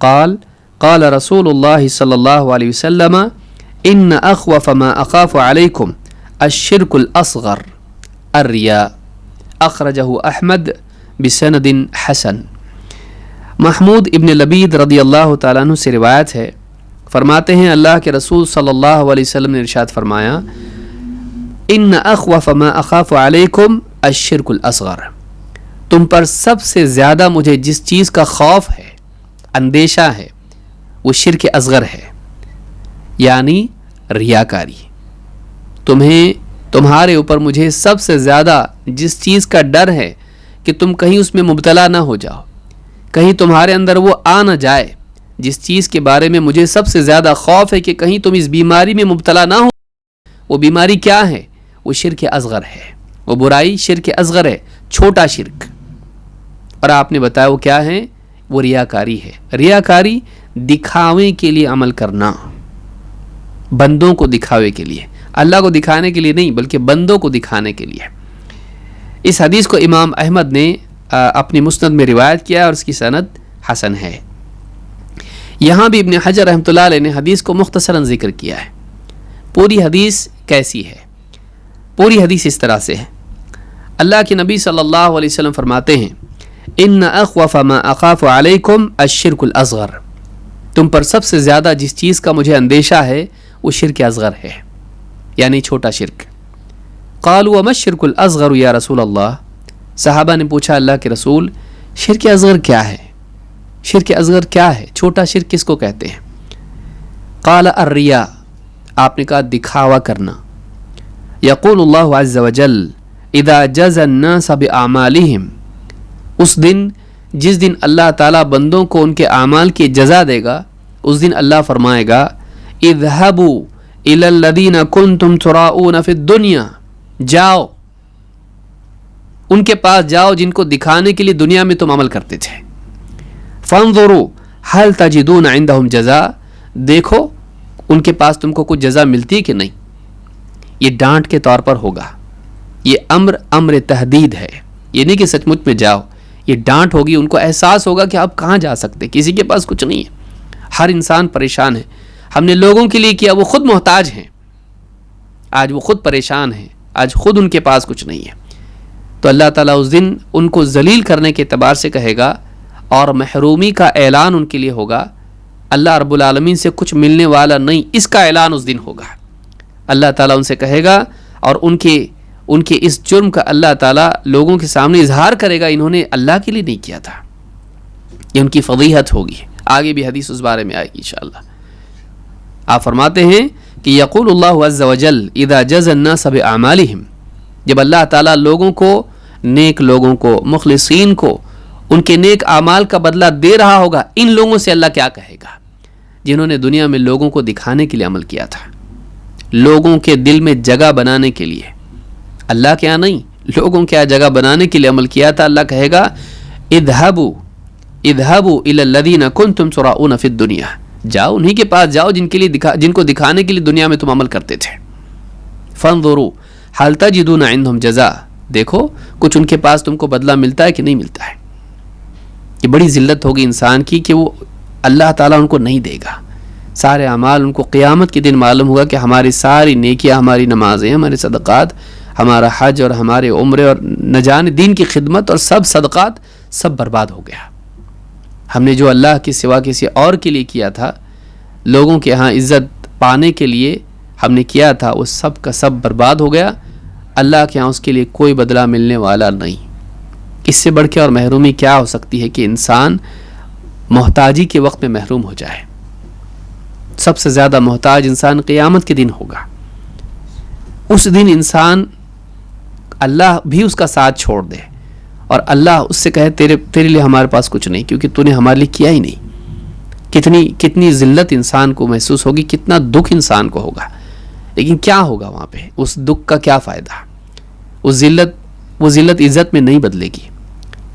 قال قال رسول اللہ صلی اللہ علیہ وسلم ان اخوف ما اخاف علیکم الشرک الاصغر الرياء اخرجہ احمد بسند حسن. محمود ابن لبید رضی اللہ تعالیٰ عنہ سے روایت ہے، فرماتے ہیں اللہ کے رسول صلی اللہ علیہ وسلم نے ارشاد فرمایا ان اخوف ما اخاف علیکم الشرک الاصغر، تم پر سب سے زیادہ مجھے جس چیز کا خوف ہے، اندیشہ ہے، وہ شرک اصغر ہے، یعنی ریاکاری. تمہارے اوپر مجھے سب سے زیادہ جس چیز کا ڈر ہے کہ تم کہیں اس میں مبتلا نہ ہو جاؤ، کہیں تمہارے اندر وہ آ نہ جائے، جس چیز کے بارے میں مجھے سب سے زیادہ خوف ہے کہ کہیں تم اس بیماری میں مبتلا نہ ہو، وہ بیماری کیا ہے؟ وہ شرک اصغر ہے، وہ برائی شرک اصغر ہے، چھوٹا شرک. اور آپ نے بتایا وہ کیا ہے؟ وہ ریاکاری ہے۔ ریاکاری دکھاوے کے لیے عمل کرنا، بندوں کو دکھاوے کے لیے، اللہ کو دکھانے کے لیے نہیں بلکہ بندوں کو دکھانے کے لیے۔ اس حدیث کو امام احمد نے اپنی مسند میں روایت کیا اور اس کی سند حسن ہے۔ یہاں بھی ابن حجر رحمۃ اللہ علیہ نے حدیث کو مختصراً ذکر کیا ہے۔ پوری حدیث کیسی ہے؟ پوری حدیث اس طرح سے ہے، اللہ کے نبی صلی اللہ علیہ وسلم فرماتے ہیں ان اخوف ما اخاف علیکم الشرک الاصغر، تم پر سب سے زیادہ جس چیز کا مجھے اندیشہ ہے وہ شرک اصغر ہے، یعنی چھوٹا شرک۔ قالوا وما الشرک الاصغر یا رسول اللہ، صحابہ نے پوچھا اللہ کے رسول شرک اصغر کیا ہے؟ شرک اصغر کیا ہے؟ چھوٹا شرک کس کو کہتے ہیں؟ قال الریا، آپ نے کہا دکھاوا کرنا۔ یقول اللہ عز وجل اذا جزى الناس باعمالهم، اس دن جس دن اللہ تعالیٰ بندوں کو ان کے اعمال کی جزا دے گا، اس دن اللہ فرمائے گا اذهبوا الى الذين كنتم تراؤون في الدنيا، جاؤ ان کے پاس جاؤ جن کو دکھانے کے لیے دنیا میں تم عمل کرتے تھے۔ فانظروا هل تجدون عندهم جزاء، دیکھو ان کے پاس تم کو کچھ جزا ملتی کہ نہیں۔ یہ ڈانٹ کے طور پر ہوگا، یہ امر تحدید ہے، یہ نہیں کہ سچ مچ میں جاؤ، یہ ڈانٹ ہوگی، ان کو احساس ہوگا کہ آپ کہاں جا سکتے، کسی کے پاس کچھ نہیں ہے، ہر انسان پریشان ہے، ہم نے لوگوں کے لیے کیا، وہ خود محتاج ہیں، آج وہ خود پریشان ہیں، آج خود ان کے پاس کچھ نہیں ہے۔ تو اللہ تعالیٰ اس دن ان کو ذلیل کرنے کے اعتبار سے کہے گا اور محرومی کا اعلان ان کے لیے ہوگا، اللہ رب العالمین سے کچھ ملنے والا نہیں، اس کا اعلان اس دن ہوگا۔ اللہ تعالیٰ ان سے کہے گا اور ان کے اس جرم کا اللہ تعالیٰ لوگوں کے سامنے اظہار کرے گا، انہوں نے اللہ کے لیے نہیں کیا تھا، یہ ان کی فضیحت ہوگی۔ آگے بھی حدیث اس بارے میں آئے گی انشاءاللہ۔ آپ فرماتے ہیں کہ یقول اللہ عز وجل اذا جزى الناس باعمالهم، جب اللہ تعالیٰ لوگوں کو، نیک لوگوں کو، مخلصین کو ان کے نیک اعمال کا بدلہ دے رہا ہوگا، ان لوگوں سے اللہ کیا کہے گا؟ جنہوں نے دنیا میں لوگوں کو دکھانے کے لیے عمل کیا تھا، لوگوں کے دل میں جگہ بنانے کے لیے، اللہ کے یہاں نہیں، لوگوں کے یہاں جگہ بنانے کے لیے عمل کیا تھا، اللہ کہے گا اذهبوا الى الذين كنتم تراؤون في الدنيا، جاؤ انہی کے پاس جاؤ جن کو دکھانے کے لیے دنیا میں تم عمل کرتے تھے۔ فانظروا هل تجدون عندهم جزاء، دیکھو کچھ ان کے پاس تم کو بدلہ ملتا ہے کہ نہیں ملتا ہے۔ یہ بڑی ذلت ہوگی انسان کی کہ وہ اللہ تعالیٰ ان کو نہیں دے گا، سارے اعمال ان کو قیامت کے دن معلوم ہوگا کہ ہماری ساری نیکیاں، ہماری نمازیں، ہمارے صدقات، ہمارا حج اور ہمارے عمرے اور نہ جانے دین کی خدمت اور سب صدقات سب برباد ہو گیا۔ ہم نے جو اللہ کے سوا کسی اور کے لیے کیا تھا، لوگوں کے ہاں عزت پانے کے لیے ہم نے کیا تھا، وہ سب کا سب برباد ہو گیا، اللہ کے ہاں اس کے لیے کوئی بدلہ ملنے والا نہیں۔ اس سے بڑھ کے اور محرومی کیا ہو سکتی ہے کہ انسان محتاجی کے وقت میں محروم ہو جائے۔ سب سے زیادہ محتاج انسان قیامت کے دن ہوگا، اس دن انسان اللہ بھی اس کا ساتھ چھوڑ دے اور اللہ اس سے کہے تیرے لیے ہمارے پاس کچھ نہیں، کیونکہ تو نے ہمارے لیے کیا ہی نہیں۔ کتنی ذلت انسان کو محسوس ہوگی، کتنا دکھ انسان کو ہوگا، لیکن کیا ہوگا وہاں پہ؟ اس دکھ کا کیا فائدہ؟ وہ ذلت عزت میں نہیں بدلے گی۔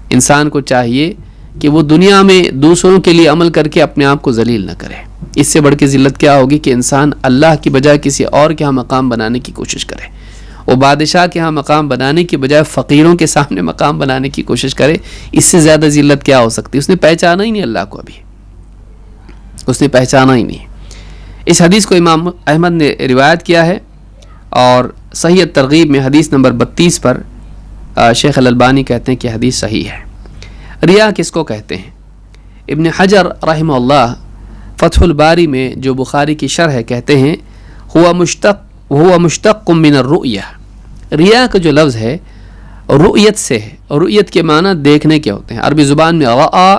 انسان کو چاہیے کہ وہ دنیا میں دوسروں کے لیے عمل کر کے اپنے آپ کو ذلیل نہ کرے۔ اس سے بڑھ کے ذلت کیا ہوگی کہ انسان اللہ کی بجائے کسی اور کے ہاں مقام بنانے کی کوشش کرے، وہ بادشاہ کے ہاں مقام بنانے کی بجائے فقیروں کے سامنے مقام بنانے کی کوشش کرے۔ اس سے زیادہ ذلت کیا ہو سکتی؟ اس نے پہچانا ہی نہیں اللہ کو، ابھی اس نے پہچانا ہی نہیں۔ اس حدیث کو امام احمد نے روایت کیا ہے اور صحیح ترغیب میں حدیث نمبر 32 پر شیخ الالبانی کہتے ہیں کہ حدیث صحیح ہے۔ ریا کس کو کہتے ہیں؟ ابن حجر رحمہ اللہ فتح الباری میں جو بخاری کی شرح ہے کہتے ہیں ہوا مشتق من الرؤیہ، ریا کا جو لفظ ہے رؤیت سے ہے، رؤیت کے معنی دیکھنے کے ہوتے ہیں، عربی زبان میں رآ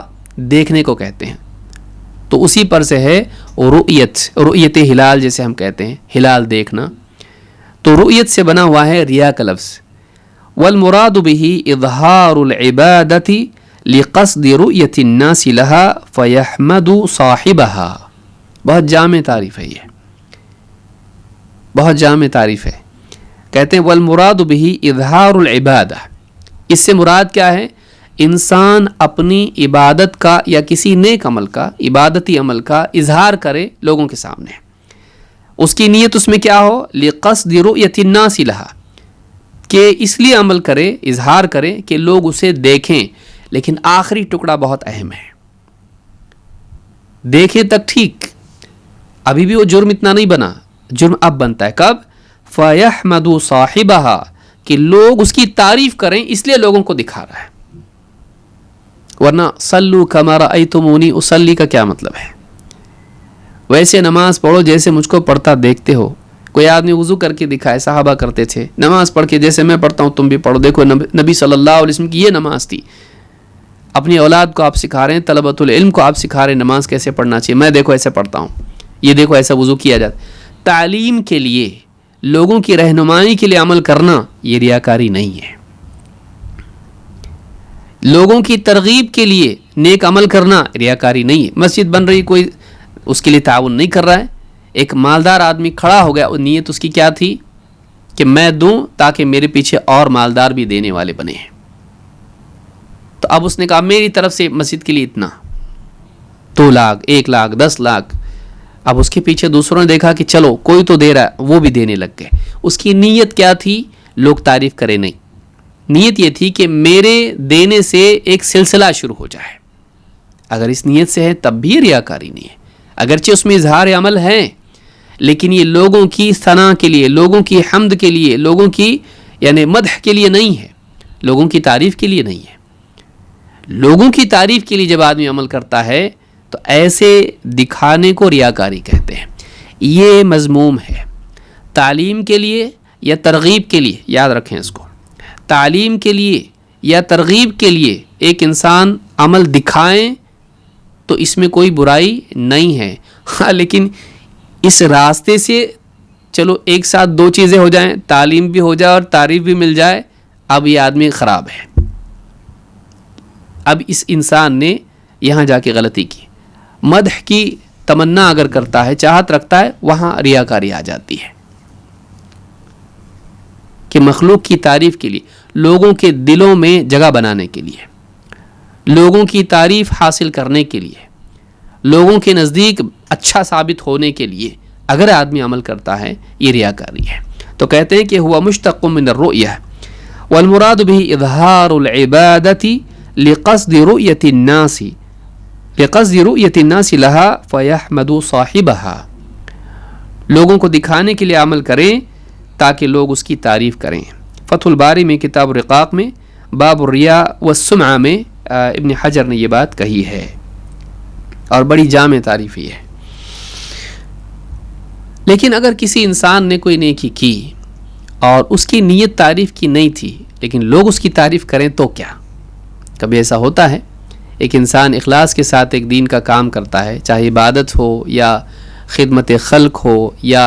دیکھنے کو کہتے ہیں، تو اسی پر سے ہے رؤیت ہلال جیسے ہم کہتے ہیں، ہلال دیکھنا، تو رؤیت سے بنا ہوا ہے ریا کا لفظ۔ والمراد به اظہار العبادت لقصد رؤیت الناس لها فیحمد صاحبها، بہت جامع تعریف ہے، یہ بہت جامع تعریف ہے۔ کہتے ہیں والمراد به اظہار العبادہ، اس سے مراد کیا ہے؟ انسان اپنی عبادت کا یا کسی نیک عمل کا، عبادتی عمل کا اظہار کرے لوگوں کے سامنے، اس کی نیت اس میں کیا ہو، لقصد رؤیت الناس لہا، کہ اس لیے عمل کرے، اظہار کرے کہ لوگ اسے دیکھیں. لیکن آخری ٹکڑا بہت اہم ہے. دیکھیں تک ٹھیک، ابھی بھی وہ جرم اتنا نہیں بنا، جرم اب بنتا ہے کب، فَيَحْمَدُ صَاحِبَهَا، کہ لوگ اس کی تعریف کریں اس لیے لوگوں کو دکھا رہا ہے. ورنہ صلو کما رأیتمونی اصلی کا کیا مطلب ہے؟ ویسے نماز پڑھو جیسے مجھ کو پڑھتا دیکھتے ہو. کوئی آدمی وضو کر کے دکھائے، صحابہ کرتے تھے، نماز پڑھ کے جیسے میں پڑھتا ہوں تم بھی پڑھو. دیکھو نبی صلی اللہ علیہ وسلم کی یہ نماز تھی. اپنی اولاد کو آپ سکھا رہے ہیں، طلبۃ العلم کو آپ سکھا رہے ہیں نماز کیسے پڑھنا چاہیے. میں دیکھو ایسے پڑھتا ہوں، یہ دیکھو ایسا وضو کیا جاتا. تعلیم کے لیے، لوگوں کی رہنمائی کے لیے عمل کرنا یہ ریاکاری نہیں ہے. لوگوں کی ترغیب کے لیے نیک عمل کرنا ریاکاری نہیں ہے. مسجد بن رہی، کوئی اس کے لیے تعاون نہیں کر رہا ہے، ایک مالدار آدمی کھڑا ہو گیا، وہ نیت اس کی کیا تھی کہ میں دوں تاکہ میرے پیچھے اور مالدار بھی دینے والے بنے ہیں. تو اب اس نے کہا میری طرف سے مسجد کے لیے اتنا، 2 لاکھ 1 لاکھ 10 لاکھ. اب اس کے پیچھے دوسروں نے دیکھا کہ چلو کوئی تو دے رہا ہے، وہ بھی دینے لگ گئے. اس کی نیت کیا تھی؟ لوگ تعریف کریں نہیں، نیت یہ تھی کہ میرے دینے سے ایک سلسلہ شروع ہو جائے. اگر اس نیت سے ہے تب بھی ریاکاری نہیں ہے، اگرچہ اس میں اظہار عمل ہے، لیکن یہ لوگوں کی ثنا کے لیے، لوگوں کی حمد کے لیے، لوگوں کی یعنی مدح کے لیے نہیں ہے، لوگوں کی تعریف کے لیے نہیں ہے. لوگوں کی تعریف کے لیے جب آدمی عمل کرتا ہے تو ایسے دکھانے کو ریاکاری کہتے ہیں. یہ مذموم ہے. تعلیم کے لیے یا ترغیب کے لیے، یاد رکھیں اس کو، تعلیم کے لیے یا ترغیب کے لیے ایک انسان عمل دکھائیں تو اس میں کوئی برائی نہیں ہے. ہاں لیکن اس راستے سے چلو ایک ساتھ 2 چیزیں ہو جائیں، تعلیم بھی ہو جائے اور تعریف بھی مل جائے، اب یہ آدمی خراب ہے. اب اس انسان نے یہاں جا کے غلطی کی. مدح کی تمنا اگر کرتا ہے، چاہت رکھتا ہے، وہاں ریاکاری آ جاتی ہے کہ مخلوق کی تعریف کے لیے، لوگوں کے دلوں میں جگہ بنانے کے لیے، لوگوں کی تعریف حاصل کرنے کے لیے، لوگوں کے نزدیک اچھا ثابت ہونے کے لیے اگر آدمی عمل کرتا ہے یہ ریاکاری ہے. تو کہتے ہیں کہ ہوا مشتق من الرؤیہ والمراد به اظہار العبادت لقصد رؤیت الناس لہا فیحمد صاحبها، لوگوں کو دکھانے کے لیے عمل کریں تاکہ لوگ اس کی تعریف کریں. فتح الباری میں کتاب الرقاق میں باب الریاء والسمعہ میں ابن حجر نے یہ بات کہی ہے، اور بڑی جامع تعریف یہ ہے. لیکن اگر کسی انسان نے کوئی نیکی کی اور اس کی نیت تعریف کی نہیں تھی لیکن لوگ اس کی تعریف کریں تو کیا؟ کبھی ایسا ہوتا ہے ایک انسان اخلاص کے ساتھ ایک دین کا کام کرتا ہے، چاہے عبادت ہو یا خدمت خلق ہو یا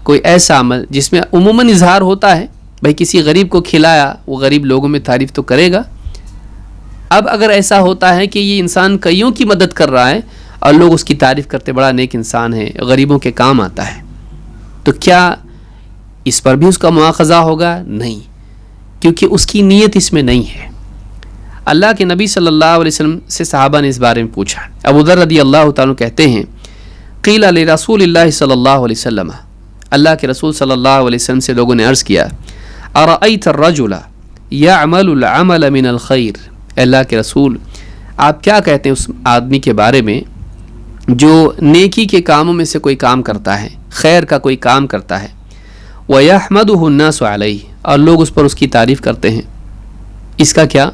کوئی ایسا عمل جس میں عموماً اظہار ہوتا ہے، بھائی کسی غریب کو کھلایا، وہ غریب لوگوں میں تعریف تو کرے گا. اب اگر ایسا ہوتا ہے کہ یہ انسان کئیوں کی مدد کر رہا ہے اور لوگ اس کی تعریف کرتے بڑا نیک انسان ہے، غریبوں کے کام آتا ہے، تو کیا اس پر بھی اس کا مواخذہ ہوگا؟ نہیں، کیونکہ اس کی نیت اس میں نہیں ہے. اللہ کے نبی صلی اللہ علیہ وسلم سے صحابہ نے اس بارے میں پوچھا. ابو ذر رضی اللہ تعالیٰ کہتے ہیں قیل لرسول اللہ صلی اللہ علیہ وسلم، اللہ کے رسول صلی اللہ علیہ وسلم سے لوگوں نے عرض کیا، ارأیت الرجل یعمل العمل من الخیر، اللہ کے رسول آپ کیا کہتے ہیں اس آدمی کے بارے میں جو نیکی کے کاموں میں سے کوئی کام کرتا ہے، خیر کا کوئی کام کرتا ہے، وَيَحْمَدُهُ النَّاسُ عَلَيْهِ، اور لوگ اس پر اس کی تعریف کرتے ہیں، اس کا کیا؟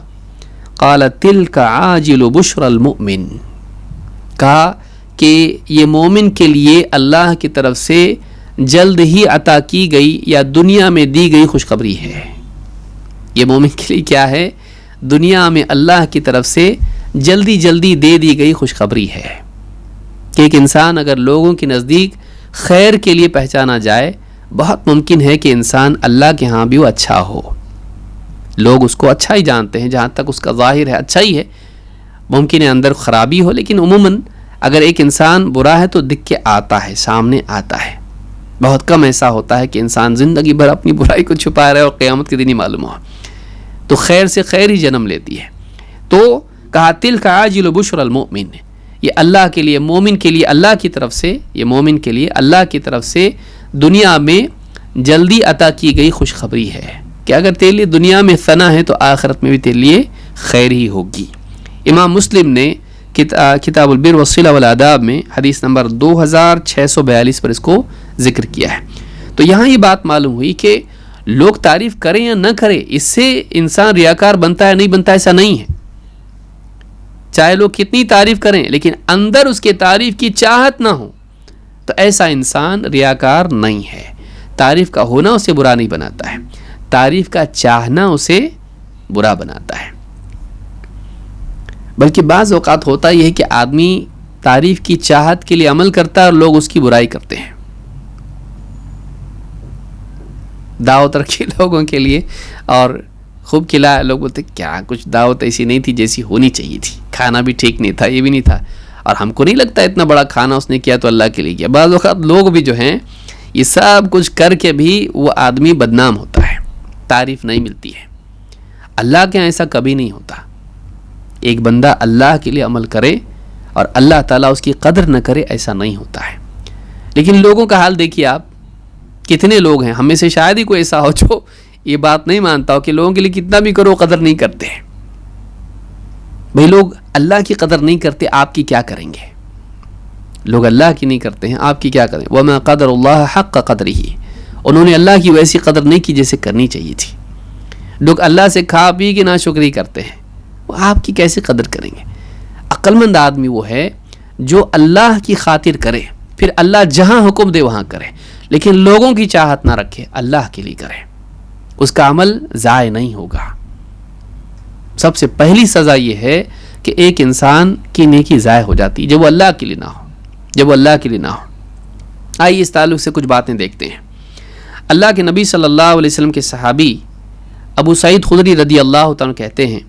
قَالَ تِلْكَ عَاجِلُ بُشْرَ الْمُؤْمِنِ، کہا کہ یہ مومن کے لیے اللہ کی طرف سے جلد ہی عطا کی گئی یا دنیا میں دی گئی خوشخبری ہے. یہ مومن کے لیے کیا ہے؟ دنیا میں اللہ کی طرف سے جلدی جلدی دے دی گئی خوشخبری ہے کہ ایک انسان اگر لوگوں کے نزدیک خیر کے لیے پہچانا جائے، بہت ممکن ہے کہ انسان اللہ کے ہاں بھی وہ اچھا ہو، لوگ اس کو اچھا ہی جانتے ہیں، جہاں تک اس کا ظاہر ہے اچھا ہی ہے، ممکن ہے اندر خرابی ہو، لیکن عموماً اگر ایک انسان برا ہے تو دکھ کے آتا ہے، سامنے آتا ہے. بہت کم ایسا ہوتا ہے کہ انسان زندگی بھر اپنی برائی کو چھپائے رہے اور قیامت کے دن ہی معلوم ہو. تو خیر سے خیر ہی جنم لیتی ہے. تو کہا تلک عاجل بشر المؤمن، یہ اللہ کے لیے، مومن کے لیے اللہ کی طرف سے، یہ مومن کے لیے اللہ کی طرف سے دنیا میں جلدی عطا کی گئی خوشخبری ہے کہ اگر تیرے لیے دنیا میں ثنا ہے تو آخرت میں بھی تیرے لیے خیر ہی ہوگی۔ امام مسلم نے کتاب البر والصلہ والآداب میں حدیث نمبر 2642 پر اس کو ذکر کیا ہے۔ تو یہاں یہ بات معلوم ہوئی کہ لوگ تعریف کریں یا نہ کریں، اس سے انسان ریاکار بنتا ہے نہیں بنتا، ایسا نہیں ہے۔ چاہے لوگ کتنی تعریف کریں لیکن اندر اس کے تعریف کی چاہت نہ ہو تو ایسا انسان ریاکار نہیں ہے۔ تعریف کا ہونا اسے برا نہیں بناتا ہے، تعریف کا چاہنا اسے برا بناتا ہے۔ بلکہ بعض اوقات ہوتا یہ ہے کہ آدمی تعریف کی چاہت کے لیے عمل کرتا ہے اور لوگ اس کی برائی کرتے ہیں۔ دعوت رکھی لوگوں کے لیے اور خوب کھلایا، لوگ بولتے کیا کچھ دعوت ایسی نہیں تھی جیسی ہونی چاہیے تھی، کھانا بھی ٹھیک نہیں تھا، یہ بھی نہیں تھا، اور ہم کو نہیں لگتا اتنا بڑا کھانا اس نے کیا تو اللہ کے لیے کیا۔ بعض اوقات لوگ بھی جو ہیں یہ سب کچھ کر کے بھی وہ آدمی بدنام ہوتا ہے، تعریف نہیں ملتی ہے۔ اللہ کے یہاں ایسا کبھی نہیں ہوتا۔ ایک بندہ اللہ کے لیے عمل کرے اور اللہ تعالیٰ اس کی قدر نہ کرے، ایسا نہیں ہوتا ہے۔ لیکن لوگوں کا حال دیکھیے آپ، کتنے لوگ ہیں، ہم میں سے شاید ہی کوئی ایسا ہو جو یہ بات نہیں مانتا ہو کہ لوگوں کے لیے کتنا بھی کرو قدر نہیں کرتے ہیں۔ بھئی لوگ اللہ کی قدر نہیں کرتے، آپ کی کیا کریں گے؟ لوگ اللہ کی نہیں کرتے ہیں، آپ کی کیا کریں؟ وَمَا قَدَرُ اللَّهَ حَقَّ قَدْرِهِ، انہوں نے اللہ کی ویسی قدر نہیں کی جیسے کرنی چاہیے تھی۔ لوگ اللہ سے کھا پی کے ناشکری کرتے ہیں، وہ آپ کی کیسے قدر کریں گے؟ عقل مند آدمی وہ ہے جو اللہ کی خاطر کرے، پھر اللہ جہاں حکم دے وہاں کرے، لیکن لوگوں کی چاہت نہ رکھے، اللہ کے لیے کرے، اس کا عمل ضائع نہیں ہوگا۔ سب سے پہلی سزا یہ ہے کہ ایک انسان کی نیکی ضائع ہو جاتی جب وہ اللہ کے لیے نہ ہو، جب وہ اللہ کے لیے نہ ہو۔ آئیے اس تعلق سے کچھ باتیں دیکھتے ہیں۔ اللہ کے نبی صلی اللہ علیہ وسلم کے صحابی ابو سعید خدری رضی اللہ تعالیٰ کہتے ہیں،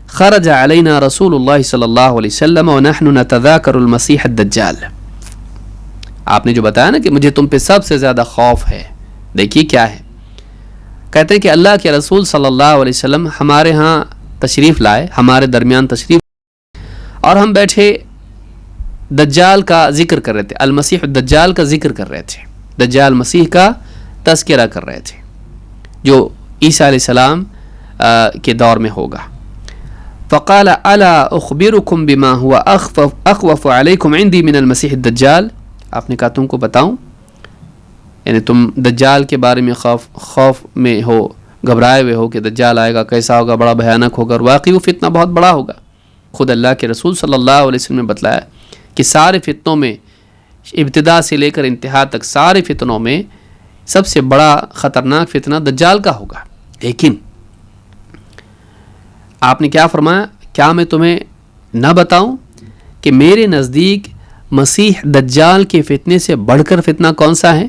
خرج علینا رسول اللہ صلی اللہ علیہ وسلم ونحن نتذاکر المسیح الدجال۔ آپ نے جو بتایا نا کہ مجھے تم پہ سب سے زیادہ خوف ہے، دیکھیے کیا ہے۔ کہتے ہیں کہ اللہ کے رسول صلی اللہ علیہ وسلم ہمارے ہاں تشریف لائے، ہمارے درمیان تشریف، اور ہم بیٹھے دجال کا ذکر کر رہے تھے، المسیح الدجال کا ذکر کر رہے تھے، دجال مسیح کا تذکرہ کر رہے تھے جو عیسیٰ علیہ السلام کے دور میں ہوگا۔ فقال الا اخبركم بما هو اخوف عليكم عندي من المسيح الدجال، آپ نے کہا تم کو بتاؤں، یعنی تم دجال کے بارے میں خوف میں ہو، گھبرائے ہوئے ہو کہ دجال آئے گا، کیسا ہوگا، بڑا بھیانک ہوگا، اور واقعی وہ فتنہ بہت بڑا ہوگا۔ خود اللہ کے رسول صلی اللہ علیہ وسلم نے بتلایا کہ سارے فتنوں میں، ابتدا سے لے کر انتہا تک سارے فتنوں میں سب سے بڑا خطرناک فتنہ دجال کا ہوگا۔ لیکن آپ نے کیا فرمایا، کیا میں تمہیں نہ بتاؤں کہ میرے نزدیک مسیح دجال کے فتنے سے بڑھ کر فتنہ کون سا ہے؟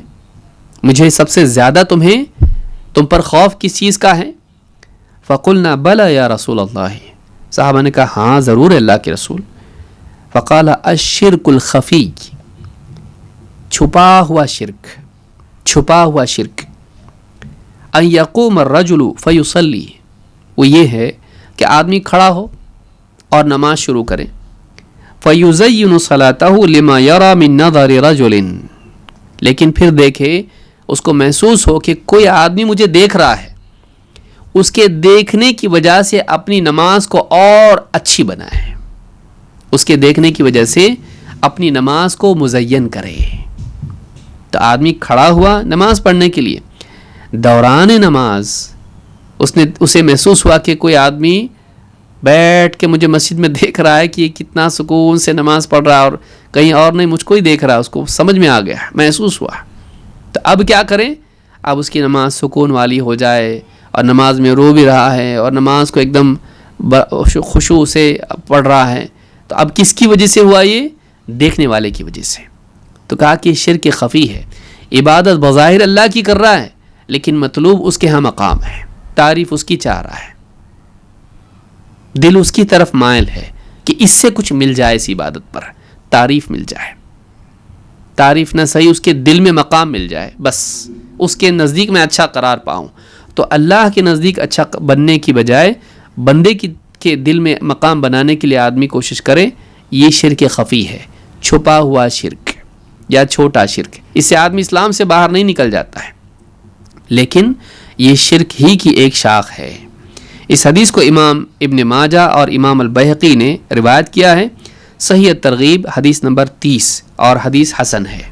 مجھے سب سے زیادہ تم پر خوف کس چیز کا ہے؟ فقلنا بلا یا رسول اللہ، صحابہ نے کہا ہاں ضرور اللہ کے رسول۔ فقال الشرک الخفی، چھپا ہوا شرک، چھپا ہوا شرک۔ ان یقوم الرجل فیصلی، وہ یہ ہے کہ آدمی کھڑا ہو اور نماز شروع کرے، فیزین صلاته لما یری من نظر رجل، لیکن پھر دیکھے، اس کو محسوس ہو کہ کوئی آدمی مجھے دیکھ رہا ہے، اس کے دیکھنے کی وجہ سے اپنی نماز کو اور اچھی بنائے، اس کے دیکھنے کی وجہ سے اپنی نماز کو مزین کرے۔ تو آدمی کھڑا ہوا نماز پڑھنے کے لیے، دوران نماز اسے محسوس ہوا کہ کوئی آدمی بیٹھ کے مجھے مسجد میں دیکھ رہا ہے کہ یہ کتنا سکون سے نماز پڑھ رہا ہے، اور کہیں اور نہیں، مجھ کو ہی دیکھ رہا ہے، اس کو سمجھ میں آ گیا، محسوس ہوا۔ تو اب کیا کریں؟ اب اس کی نماز سکون والی ہو جائے، اور نماز میں رو بھی رہا ہے اور نماز کو ایک دم خشوع سے پڑھ رہا ہے، تو اب کس کی وجہ سے ہوا؟ یہ دیکھنے والے کی وجہ سے۔ تو کہا کہ شرک خفی ہے، عبادت بظاہر اللہ کی کر رہا ہے لیکن مطلوب اس کے ہاں مقام ہے، تعریف اس کی چاہ رہا ہے، دل اس کی طرف مائل ہے کہ اس سے کچھ مل جائے، اس عبادت پر تعریف مل جائے، تعریف نہ صحیح اس کے دل میں مقام مل جائے، بس اس کے نزدیک میں اچھا قرار پاؤں۔ تو اللہ کے نزدیک اچھا بننے کی بجائے بندے کی کے دل میں مقام بنانے کے لیے آدمی کوشش کرے، یہ شرک خفی ہے، چھپا ہوا شرک یا چھوٹا شرک. اس سے آدمی اسلام سے باہر نہیں نکل جاتا ہے، لیکن یہ شرک ہی کی ایک شاخ ہے. اس حدیث کو امام ابن ماجہ اور امام البیہقی نے روایت کیا ہے. صحیح ترغیب حدیث نمبر 30 اور حدیث حسن ہے.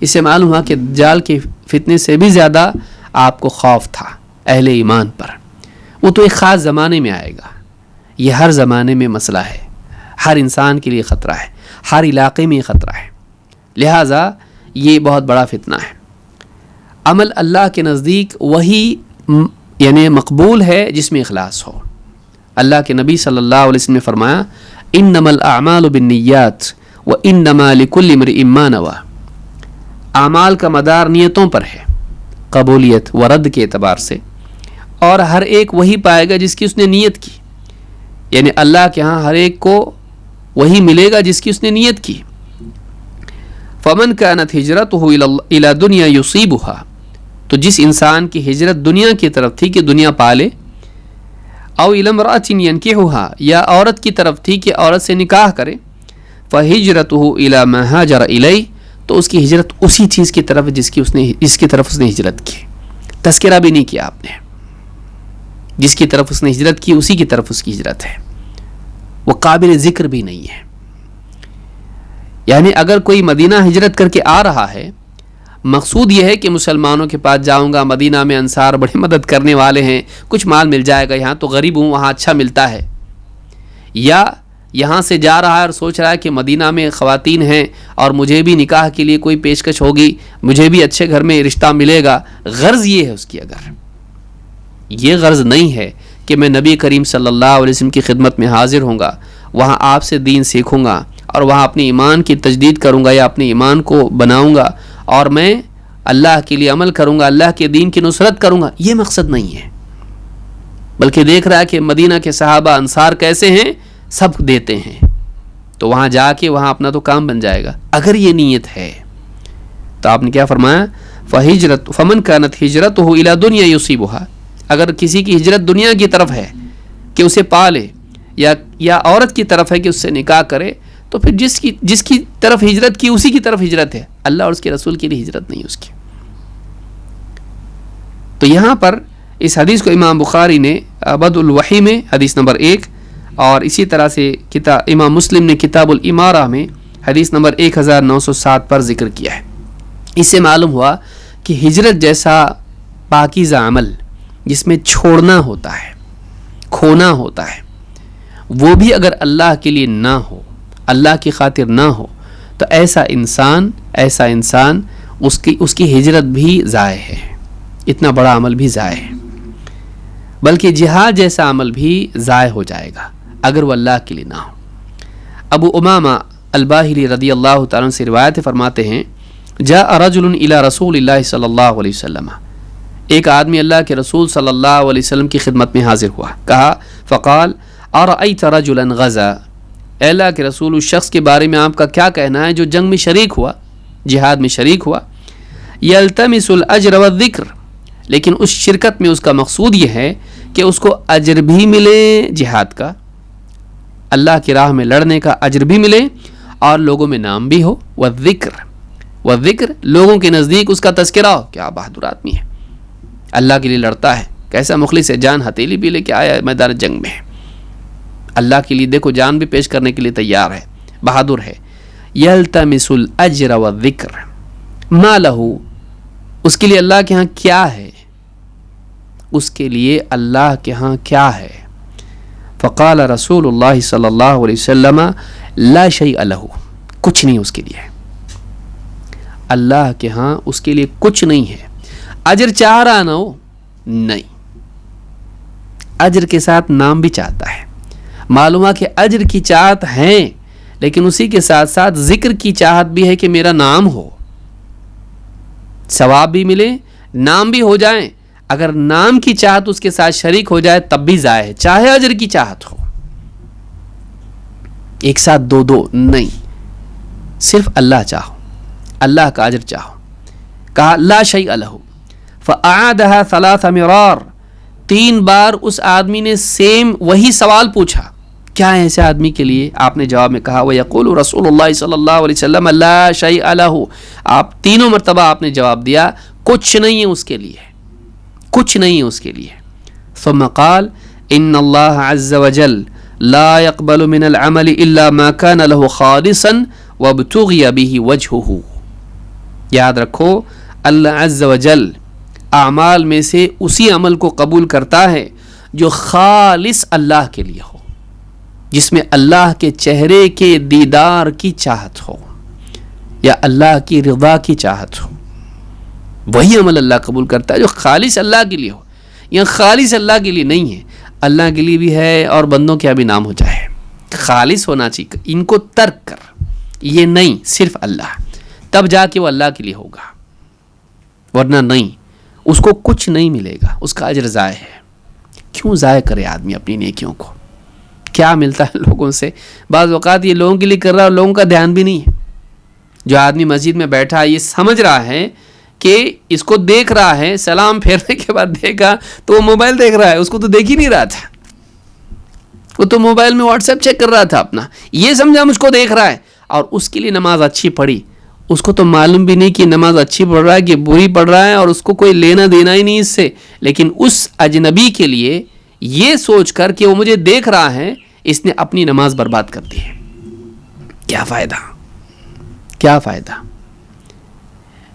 اس سے معلوم ہوا کہ دجال کے فتنے سے بھی زیادہ آپ کو خوف تھا اہل ایمان پر. وہ تو ایک خاص زمانے میں آئے گا، یہ ہر زمانے میں مسئلہ ہے، ہر انسان کے لیے خطرہ ہے، ہر علاقے میں خطرہ ہے. لہٰذا یہ بہت بڑا فتنہ ہے. عمل اللہ کے نزدیک وہی یعنی مقبول ہے جس میں اخلاص ہو. اللہ کے نبی صلی اللہ علیہ وسلم نے فرمایا انما الاعمال بالنیات وانما لکل امرئ ما نوى. اعمال کا مدار نیتوں پر ہے، قبولیت و رد کے اعتبار سے، اور ہر ایک وہی پائے گا جس کی اس نے نیت کی. یعنی اللہ کے ہاں ہر ایک کو وہی ملے گا جس کی اس نے نیت کی. فمن كانت هجرته الى دنیا يصيبها، تو جس انسان کی ہجرت دنیا کی طرف تھی کہ دنیا پالے، او الى امرأة ينكحها، یا عورت کی طرف تھی کہ عورت سے نکاح کرے، فهجرته الى ما هاجر الیہ، تو اس کی ہجرت اسی چیز کی طرف جس کی طرف اس نے ہجرت کی. تذکرہ بھی نہیں کیا آپ نے، جس کی طرف اس نے ہجرت کی اسی کی طرف اس کی ہجرت ہے، وہ قابل ذکر بھی نہیں ہے. یعنی اگر کوئی مدینہ ہجرت کر کے آ رہا ہے، مقصود یہ ہے کہ مسلمانوں کے پاس جاؤں گا، مدینہ میں انصار بڑے مدد کرنے والے ہیں، کچھ مال مل جائے گا، یہاں تو غریب ہوں وہاں اچھا ملتا ہے، یا یہاں سے جا رہا ہے اور سوچ رہا ہے کہ مدینہ میں خواتین ہیں اور مجھے بھی نکاح کے لیے کوئی پیشکش ہوگی، مجھے بھی اچھے گھر میں رشتہ ملے گا، غرض یہ ہے اس کی. اگر یہ غرض نہیں ہے کہ میں نبی کریم صلی اللہ علیہ وسلم کی خدمت میں حاضر ہوں گا، وہاں آپ سے دین سیکھوں گا اور وہاں اپنے ایمان کی تجدید کروں گا یا اپنے ایمان کو بناؤں گا اور میں اللہ کے لیے عمل کروں گا، اللہ کے دین کی نصرت کروں گا، یہ مقصد نہیں ہے. بلکہ دیکھ رہا ہے کہ مدینہ کے صحابہ انصار کیسے ہیں، سب دیتے ہیں، تو وہاں جا کے وہاں اپنا تو کام بن جائے گا. اگر یہ نیت ہے تو آپ نے کیا فرمایا، فمن كانت هجرته الى دنیا يصيبها، اگر کسی کی ہجرت دنیا کی طرف ہے کہ اسے پالے، یا عورت کی طرف ہے کہ اس سے نکاح کرے، تو پھر جس کی طرف ہجرت کی اسی کی طرف ہجرت ہے، اللہ اور اس کے رسول کے لیے ہجرت نہیں اس کی. تو یہاں پر اس حدیث کو امام بخاری نے بدء الوحی میں حدیث نمبر 1 اور اسی طرح سے امام مسلم نے کتاب الامارہ میں حدیث نمبر 1907 پر ذکر کیا ہے. اس سے معلوم ہوا کہ ہجرت جیسا پاکیزہ عمل جس میں چھوڑنا ہوتا ہے، کھونا ہوتا ہے، وہ بھی اگر اللہ کے لیے نہ ہو، اللہ کی خاطر نہ ہو، تو ایسا انسان اس کی ہجرت بھی ضائع ہے، اتنا بڑا عمل بھی ضائع ہے. بلکہ جہاد جیسا عمل بھی ضائع ہو جائے گا اگر وہ اللہ کے لیے نہ ہو. ابو امامہ الباہلی رضی اللہ تعالیٰ سے روایت فرماتے ہیں جاء رجل الى رسول اللہ صلی اللہ علیہ وسلم، ایک آدمی اللہ کے رسول صلی اللہ علیہ وسلم کی خدمت میں حاضر ہوا، کہا فقال ارأیت رجلا غزا، اے اللہ کے رسول اس شخص کے بارے میں آپ کا کیا کہنا ہے جو جنگ میں شریک ہوا، جہاد میں شریک ہوا، یلتمس الاجر والذکر، لیکن اس شرکت میں اس کا مقصود یہ ہے کہ اس کو اجر بھی ملے، جہاد کا، اللہ کی راہ میں لڑنے کا اجر بھی ملے اور لوگوں میں نام بھی ہو، والذکر لوگوں کے نزدیک اس کا تذکرہ ہو، کیا بہادر آدمی ہے، اللہ کے لیے لڑتا ہے، کیسا مخلص ہے، جان ہتھیلی بھی لے کے آیا ہے میدان جنگ میں، اللہ کے لیے دیکھو جان بھی پیش کرنے کے لیے تیار ہے، بہادر ہے. یلتمس الاجر والذکر ما لہ، اس کے لیے اللہ کے ہاں کیا ہے، اس کے لیے اللہ کے ہاں کیا ہے. فقال رسول اللہ صلی اللہ علیہ وسلم لا شیء لہ، کچھ نہیں اس کے لیے، اللہ کے ہاں اس کے لیے کچھ نہیں ہے. اجر چاہ رہا نہ ہو، نہیں، اجر کے ساتھ نام بھی چاہتا ہے. معلوم ہے کہ اجر کی چاہت ہے، لیکن اسی کے ساتھ ساتھ ذکر کی چاہت بھی ہے کہ میرا نام ہو، ثواب بھی ملے، نام بھی ہو جائیں. اگر نام کی چاہت اس کے ساتھ شریک ہو جائے تب بھی ضائع ہے، چاہے اجر کی چاہت ہو. ایک ساتھ دو نہیں، صرف اللہ چاہو، اللہ کا اجر چاہو. کہا لا شیء لہ، فاعادها 3 مرار، 3 بار اس آدمی نے سیم وہی سوال پوچھا، کیا ہے ایسے آدمی کے لیے؟ آپ نے جواب میں کہا وَيَقُولُ رسول اللہ صلی اللہ علیہ وسلم لا شیء لہ. آپ تینوں مرتبہ آپ نے جواب دیا کچھ نہیں ہے اس کے لیے، کچھ نہیں ہے اس کے لیے. ثم قال ان اللہ عز وجل لا يقبل من العمل الا ما كان له خالصا وابتغي به وجهه. یاد رکھو اللہ عز وجل اعمال میں سے اسی عمل کو قبول کرتا ہے جو خالص اللہ کے لیے ہو، جس میں اللہ کے چہرے کے دیدار کی چاہت ہو یا اللہ کی رضا کی چاہت ہو. وہی عمل اللہ قبول کرتا ہے جو خالص اللہ کے لیے ہو. یہ خالص اللہ کے لیے نہیں ہے، اللہ کے لیے بھی ہے اور بندوں کیا بھی نام ہو جائے، خالص ہونا چاہیے. ان کو ترک کر، یہ نہیں، صرف اللہ، تب جا کے وہ اللہ کے لیے ہوگا، ورنہ نہیں. اس کو کچھ نہیں ملے گا، اس کا اجر ضائع ہے. کیوں ضائع کرے آدمی اپنی نیکیوں کو؟ کیا ملتا ہے لوگوں سے؟ بعض اوقات یہ لوگوں کے لیے کر رہا ہے اور لوگوں کا دھیان بھی نہیں ہے. جو آدمی مسجد میں بیٹھا ہے یہ سمجھ رہا ہے کہ اس کو دیکھ رہا ہے، سلام پھیرنے کے بعد دیکھا تو وہ موبائل دیکھ رہا ہے، اس کو تو دیکھ ہی نہیں رہا تھا، وہ تو موبائل میں واٹس ایپ چیک کر رہا تھا اپنا، یہ سمجھا مجھ کو دیکھ رہا ہے. اور اس کے لیے نماز اچھی پڑھی، اس کو تو معلوم بھی نہیں کہ نماز اچھی پڑھ رہا ہے کہ بری پڑھ رہا ہے، اور اس کو کوئی لینا دینا ہی نہیں اس سے. لیکن اس اجنبی کے لیے یہ سوچ کر کہ وہ مجھے دیکھ رہا ہے، اس نے اپنی نماز برباد کر دی ہے. کیا فائدہ، کیا فائدہ؟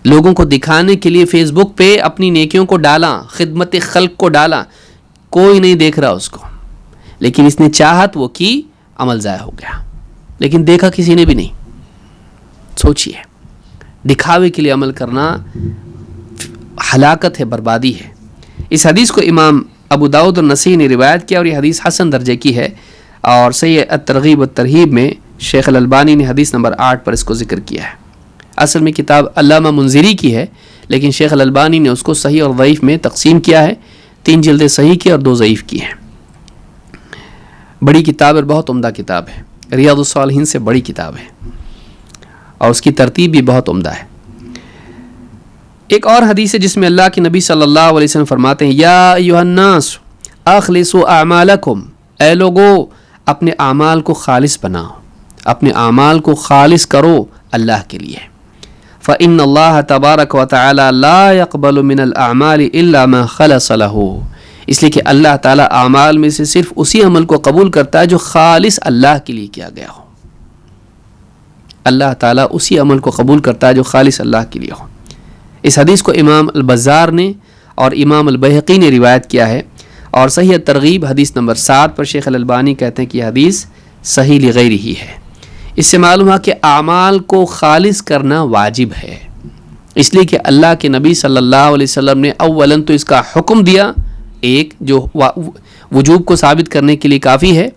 لوگوں کو دکھانے کے لیے فیس بک پہ اپنی نیکیوں کو ڈالا، خدمت خلق کو ڈالا، کوئی نہیں دیکھ رہا اس کو، لیکن اس نے چاہت وہ کی، عمل ضائع ہو گیا. لیکن دیکھا کسی نے بھی نہیں. سوچئے، دکھاوے کے لیے عمل کرنا ہلاکت ہے، بربادی ہے. اس حدیث کو امام ابو داؤد اور نسائی نے روایت کیا، اور یہ حدیث حسن درجے کی ہے، اور صحیح الترغیب والترہیب میں شیخ الالبانی نے حدیث نمبر 8 پر اس کو ذکر کیا ہے. اصل میں کتاب علامہ منذری کی ہے، لیکن شیخ الالبانی نے اس کو صحیح اور ضعیف میں تقسیم کیا ہے. 3 جلدیں صحیح کی اور 2 ضعیف کی ہیں. بڑی کتاب اور بہت عمدہ کتاب ہے، ریاض الصالحین سے بڑی کتاب ہے، اور اس کی ترتیب بھی بہت عمدہ ہے. ایک اور حدیث ہے جس میں اللہ کے نبی صلی اللہ علیہ وسلم فرماتے ہیں یا ایھا الناس اخلصوا اعمالکم، اے لوگو اپنے اعمال کو خالص بناؤ، اپنے اعمال کو خالص کرو اللہ کے لیے. فإن اللہ تبارک و تعالی لا يقبل من الاعمال الا ما خلص له، اس لیے کہ اللہ تعالی اعمال میں سے صرف اسی عمل کو قبول کرتا ہے جو خالص اللہ کے لیے کیا گیا ہو. اللہ تعالیٰ اسی عمل کو قبول کرتا ہے جو خالص اللہ کے لیے ہو. اس حدیث کو امام البزار نے اور امام البیہقی نے روایت کیا ہے، اور صحیح ترغیب حدیث نمبر 7 پر شیخ الالبانی کہتے ہیں کہ یہ حدیث صحیح لغیر ہی ہے. اس سے معلوم ہے کہ اعمال کو خالص کرنا واجب ہے، اس لیے کہ اللہ کے نبی صلی اللہ علیہ وسلم نے اولاً تو اس کا حکم دیا، ایک جو وجوب کو ثابت کرنے کے لیے کافی ہے.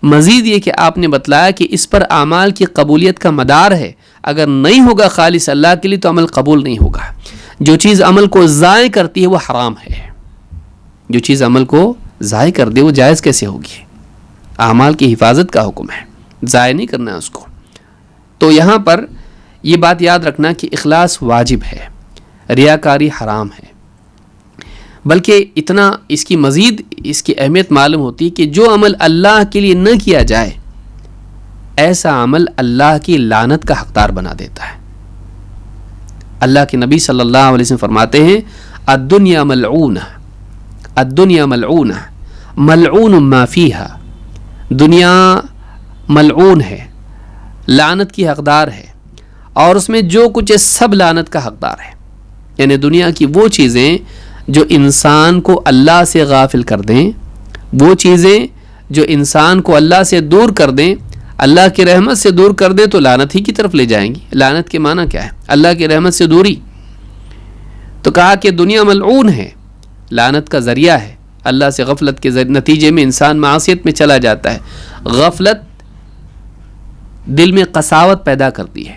مزید یہ کہ آپ نے بتلایا کہ اس پر اعمال کی قبولیت کا مدار ہے، اگر نہیں ہوگا خالص اللہ کے لیے تو عمل قبول نہیں ہوگا. جو چیز عمل کو ضائع کرتی ہے وہ حرام ہے، جو چیز عمل کو ضائع کر دے وہ جائز کیسے ہوگی؟ اعمال کی حفاظت کا حکم ہے، ضائع نہیں کرنا ہے اس کو. تو یہاں پر یہ بات یاد رکھنا کہ اخلاص واجب ہے، ریاکاری حرام ہے. بلکہ اتنا اس کی مزید اس کی اہمیت معلوم ہوتی ہے کہ جو عمل اللہ کے لیے نہ کیا جائے ایسا عمل اللہ کی لعنت کا حقدار بنا دیتا ہے. اللہ کے نبی صلی اللہ علیہ وسلم فرماتے ہیں الدنیا ملعونہ، الدنیا ملعونہ ملعون ما فیہا، دنیا ملعون ہے، لعنت کی حقدار ہے، اور اس میں جو کچھ ہے سب لعنت کا حقدار ہے. یعنی دنیا کی وہ چیزیں جو انسان کو اللہ سے غافل کر دیں، وہ چیزیں جو انسان کو اللہ سے دور کر دیں، اللہ کی رحمت سے دور کر دیں تو لعنت ہی کی طرف لے جائیں گی. لعنت کے معنی کیا ہے؟ اللہ کی رحمت سے دوری. تو کہا کہ دنیا ملعون ہے، لعنت کا ذریعہ ہے. اللہ سے غفلت کے نتیجے میں انسان معصیت میں چلا جاتا ہے. غفلت دل میں قساوت پیدا کرتی ہے،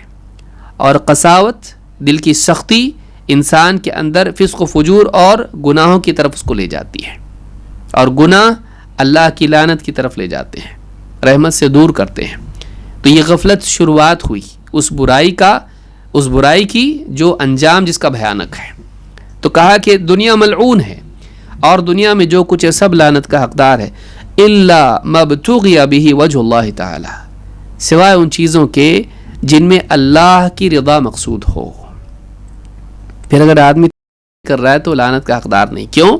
اور قساوت دل کی سختی انسان کے اندر فسق و فجور اور گناہوں کی طرف اس کو لے جاتی ہے، اور گناہ اللہ کی لعنت کی طرف لے جاتے ہیں، رحمت سے دور کرتے ہیں. تو یہ غفلت شروعات ہوئی اس برائی کی جو انجام جس کا بھیانک ہے. تو کہا کہ دنیا ملعون ہے، اور دنیا میں جو کچھ ہے سب لعنت کا حقدار ہے، الا مبتغی بہ وجہ اللہ تعالی، سوائے ان چیزوں کے جن میں اللہ کی رضا مقصود ہو۔ پھر اگر آدمی کر رہا ہے تو لعنت کا حقدار نہیں، کیوں؟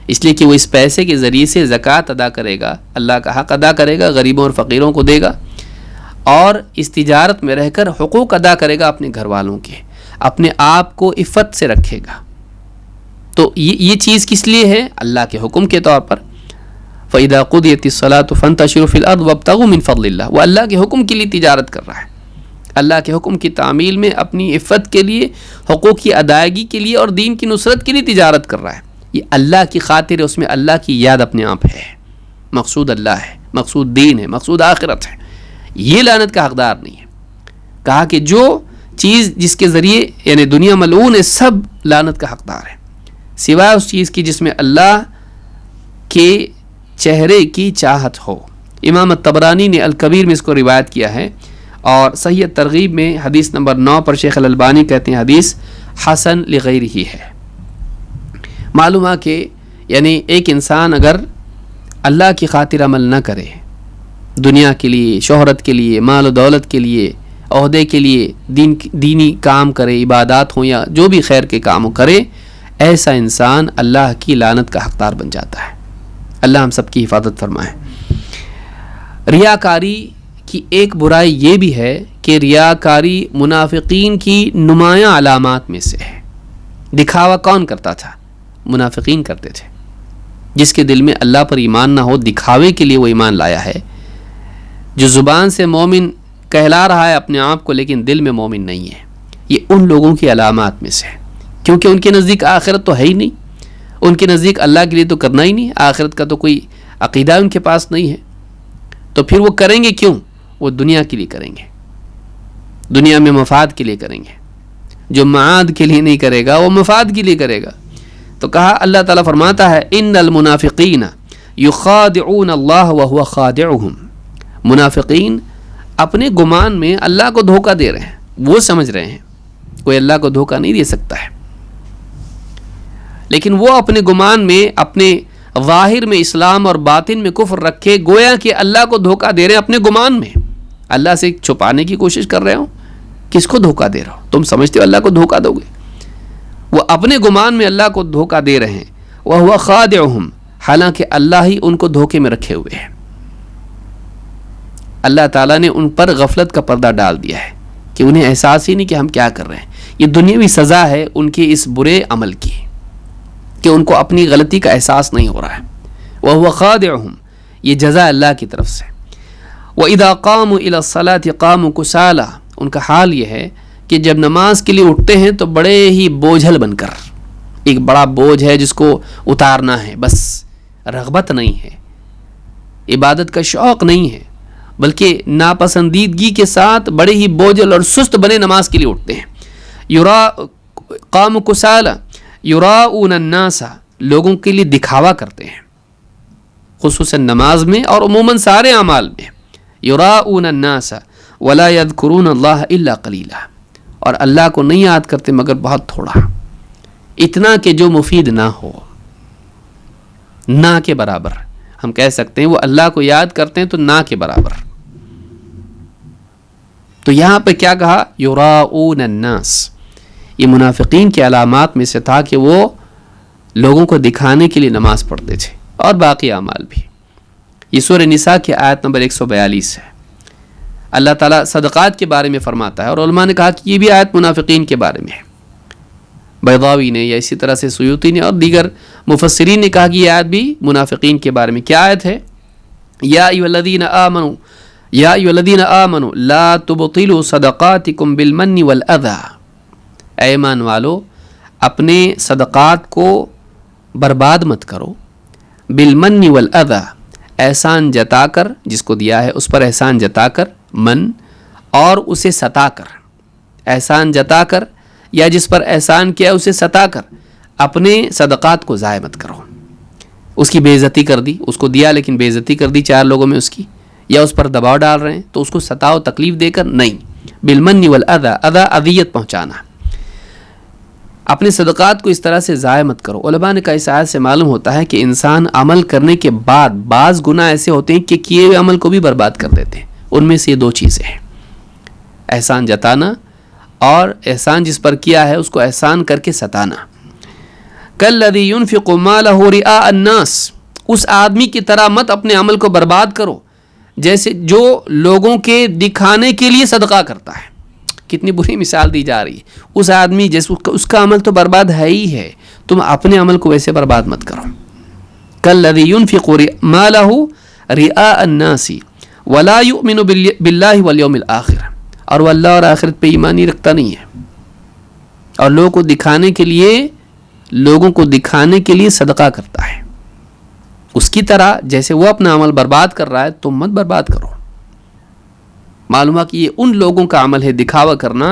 اس لیے کہ وہ اس پیسے کے ذریعے سے زکوٰۃ ادا کرے گا، اللہ کا حق ادا کرے گا، غریبوں اور فقیروں کو دے گا، اور اس تجارت میں رہ کر حقوق ادا کرے گا اپنے گھر والوں کے، اپنے آپ کو عفت سے رکھے گا۔ تو یہ چیز کس لیے ہے؟ اللہ کے حکم کے طور پر، فَإِذَا قُضِيَتِ الصَّلَاةُ فَانتَشِرُوا فِي الْأَرْضِ وَابْتَغُوا مِن فَضْلِ اللَّهِ، وہ اللہ کے حکم کے لیے تجارت کر رہا ہے، اللہ کے حکم کی تعمیل میں اپنی عفت کے لیے، حقوق کی ادائیگی کے لیے اور دین کی نصرت کے لیے تجارت کر رہا ہے۔ یہ اللہ کی خاطر ہے، اس میں اللہ کی یاد اپنے آپ ہے، مقصود اللہ ہے، مقصود دین ہے، مقصود آخرت ہے، یہ لعنت کا حقدار نہیں ہے۔ کہا کہ جو چیز جس کے ذریعے یعنی دنیا ملعون ہے سب لعنت کا حقدار ہے، سوائے اس چیز کی جس میں اللہ کے چہرے کی چاہت ہو۔ امام الطبرانی نے الکبیر میں اس کو روایت کیا ہے، اور صحیح ترغیب میں حدیث نمبر 9 پر شیخ الالبانی کہتے ہیں حدیث حسن لغیرہ ہی ہے۔ معلوم ہے کہ یعنی ایک انسان اگر اللہ کی خاطر عمل نہ کرے، دنیا کے لیے، شہرت کے لیے، مال و دولت کے لیے، عہدے کے لیے دینی کام کرے، عبادات ہوں یا جو بھی خیر کے کام کرے، ایسا انسان اللہ کی لعنت کا حقدار بن جاتا ہے۔ اللہ ہم سب کی حفاظت فرمائے۔ ریاکاری کی ایک برائی یہ بھی ہے کہ ریاکاری منافقین کی نمایاں علامات میں سے ہے۔ دکھاوا کون کرتا تھا؟ منافقین کرتے تھے۔ جس کے دل میں اللہ پر ایمان نہ ہو، دکھاوے کے لیے وہ ایمان لایا ہے، جو زبان سے مومن کہلا رہا ہے اپنے آپ کو لیکن دل میں مومن نہیں ہے، یہ ان لوگوں کی علامات میں سے ہے، کیونکہ ان کے نزدیک آخرت تو ہے ہی نہیں، ان کے نزدیک اللہ کے لیے تو کرنا ہی نہیں، آخرت کا تو کوئی عقیدہ ان کے پاس نہیں ہے، تو پھر وہ کریں گے کیوں؟ وہ دنیا کے لیے کریں گے، دنیا میں مفاد کے لیے کریں گے۔ جو معاد کے لیے نہیں کرے گا وہ مفاد کے لیے کرے گا۔ تو کہا اللہ تعالیٰ فرماتا ہے ان المنافقین یخادعون اللہ وہو خادعہم، منافقین اپنے گمان میں اللہ کو دھوکہ دے رہے ہیں، وہ سمجھ رہے ہیں کوئی اللہ کو دھوکہ نہیں دے سکتا ہے، لیکن وہ اپنے گمان میں، اپنے ظاہر میں اسلام اور باطن میں کفر رکھے گویا کہ اللہ کو دھوکہ دے رہے ہیں، اپنے گمان میں اللہ سے چھپانے کی کوشش کر رہے ہو۔ کس کو دھوکہ دے رہے ہو؟ تم سمجھتے ہو اللہ کو دھوکہ دو گے، وہ اپنے گمان میں اللہ کو دھوکہ دے رہے ہیں، وَهُوَ خَادِعُهُمْ، حالانکہ اللہ ہی ان کو دھوکے میں رکھے ہوئے ہیں۔ اللہ تعالیٰ نے ان پر غفلت کا پردہ ڈال دیا ہے کہ انہیں احساس ہی نہیں کہ ہم کیا کر رہے ہیں۔ یہ دنیاوی سزا ہے ان کے اس برے عمل کی کہ ان کو اپنی غلطی کا احساس نہیں ہو رہا ہے۔ وَهُوَ خَادِعُهُمْ، یہ جزا اللہ کی طرف سے۔ وَإِذَا قَامُوا إِلَى الصَّلَاةِ قَامُوا كُسَالَىٰ، ان کا حال یہ ہے کہ جب نماز کے لیے اٹھتے ہیں تو بڑے ہی بوجھل بن کر، ایک بڑا بوجھ ہے جس کو اتارنا ہے، بس رغبت نہیں ہے، عبادت کا شوق نہیں ہے، بلکہ ناپسندیدگی کے ساتھ بڑے ہی بوجھل اور سست بنے نماز کے لیے اٹھتے ہیں۔ قاموا کسالى یراؤون الناس، لوگوں کے لیے دکھاوا کرتے ہیں، خصوصاً نماز میں اور عموماً سارے اعمال میں۔ یراؤون الناس ولا یذکرون اللہ الا قلیلا، اور اللہ کو نہیں یاد کرتے مگر بہت تھوڑا، اتنا کہ جو مفید نہ ہو، نہ کے برابر ہم کہہ سکتے ہیں۔ وہ اللہ کو یاد کرتے ہیں تو نہ کے برابر۔ تو یہاں پہ کیا کہا؟ یراؤون الناس، یہ منافقین کی علامات میں سے تھا کہ وہ لوگوں کو دکھانے کے لیے نماز پڑھتے تھے، اور باقی اعمال بھی۔ یہ سورہ نساء کی آیت نمبر 142 ہے۔ اللہ تعالیٰ صدقات کے بارے میں فرماتا ہے، اور علماء نے کہا کہ یہ بھی آیت منافقین کے بارے میں ہے۔ بیضاوی نے یا اسی طرح سے سیوطی نے اور دیگر مفسرین نے کہا کہ یہ آیت بھی منافقین کے بارے میں۔ کیا آیت ہے؟ یا ایھا الذین آمنوا لا تبطلوا صدقاتکم بالمن والاذی، اے ایمان والو اپنے صدقات کو برباد مت کرو، بالمن والاذی، احسان جتا کر، جس کو دیا ہے اس پر احسان جتا کر، من، اور اسے ستا کر، احسان جتا کر یا جس پر احسان کیا اسے ستا کر، اپنے صدقات کو ضائع مت کرو۔ اس کی بے عزتی کر دی، اس کو دیا لیکن بے عزتی کر دی چار لوگوں میں اس کی، یا اس پر دباؤ ڈال رہے ہیں تو اس کو ستاؤ، تکلیف دے کر نہیں۔ بالمن والاذی، اذیت پہنچانا۔ اپنے صدقات کو اس طرح سے ضائع مت کرو. علماء نے کہا اس آیت سے معلوم ہوتا ہے کہ انسان عمل کرنے کے بعد بعض گناہ ایسے ہوتے ہیں کہ کیے ہوئے عمل کو بھی برباد کر دیتے ہیں. ان میں سے یہ دو چیزیں ہیں، احسان جتانا اور احسان جس پر کیا ہے اس کو احسان کر کے ستانا. کالذی ينفق مالہ رئاء الناس، اس آدمی کی طرح مت اپنے عمل کو برباد کرو جیسے جو لوگوں کے دکھانے کے لیے صدقہ کرتا ہے. کتنی بری مثال دی جا رہی ہے. اس آدمی جیسے اس کا عمل تو برباد ہے ہی ہے، تم اپنے عمل کو ویسے برباد مت کرو. کالذی ينفق مالہ رئاء الناس ولا یؤمن باللہ والیوم الآخر، اور وہ اللہ اور آخرت پہ ایمان ہی رکھتا نہیں ہے اور لوگوں کو دکھانے کے لیے صدقہ کرتا ہے. اس کی طرح جیسے وہ اپنا عمل برباد کر رہا ہے تم مت برباد کرو. معلوم ہے کہ یہ ان لوگوں کا عمل ہے دکھاوا کرنا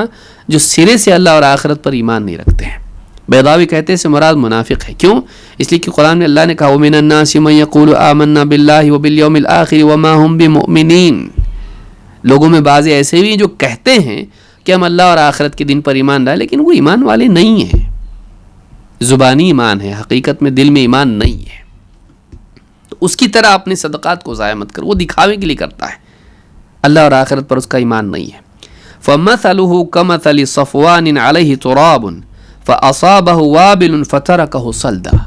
جو سرے سے اللہ اور آخرت پر ایمان نہیں رکھتے ہیں. بیضاوی کہتے ہیں سے مراد منافق ہے. کیوں؟ اس لیے کہ قرآن میں اللہ نے کہا وَمِنَ النَّاسِ مَن يَقُولُ آمَنَّا بِاللَّهِ وَبِالْيَوْمِ الْآخِرِ وَمَا هُمْ بِمُؤْمِنِينَ. لوگوں میں بعض ایسے بھی ہیں جو کہتے ہیں کہ ہم اللہ اور آخرت کے دن پر ایمان لائے، لیکن وہ ایمان والے نہیں ہیں. زبانی ایمان ہے، حقیقت میں دل میں ایمان نہیں ہے. تو اس کی طرح اپنے صدقات کو ضائع مت کر، وہ دکھاوے کے لیے کرتا ہے، اللہ اور آخرت پر اس کا ایمان نہیں ہے. فَمَثَلُهُ كَمَثَلِ صَفْوَانٍ عَلَيْهِ تُرَابٌ فَأَصَابَهُ وَابِلٌ فَتَرَكَهُ صَلْدًا.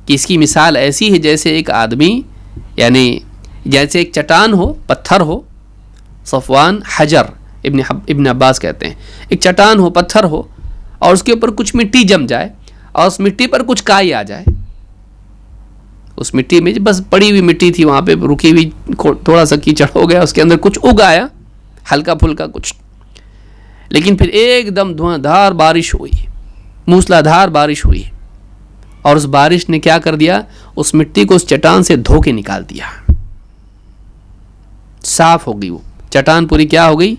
کہ اس کی مثال ایسی ہے جیسے ایک آدمی، یعنی جیسے ایک چٹان ہو، پتھر ہو. صفوان حجر، ابن عباس کہتے ہیں ایک چٹان ہو، پتھر ہو، اور اس کے اوپر کچھ مٹی جم جائے اور اس مٹی پر کچھ کائی آ جائے. اس مٹی میں بس پڑی ہوئی مٹی تھی، وہاں پہ رکی ہوئی تھوڑا سا کیچڑ ہو گیا، اس کے اندر کچھ اگ آیا ہلکا پھلکا کچھ. لیکن پھر ایک دم دھواں دھار بارش ہوئی، موسلا دھار بارش ہوئی، اور اس بارش نے کیا کر دیا، اس مٹی کو اس چٹان سے دھو کے نکال دیا. صاف ہو گئی، وہ چٹان پوری کیا ہو گئی،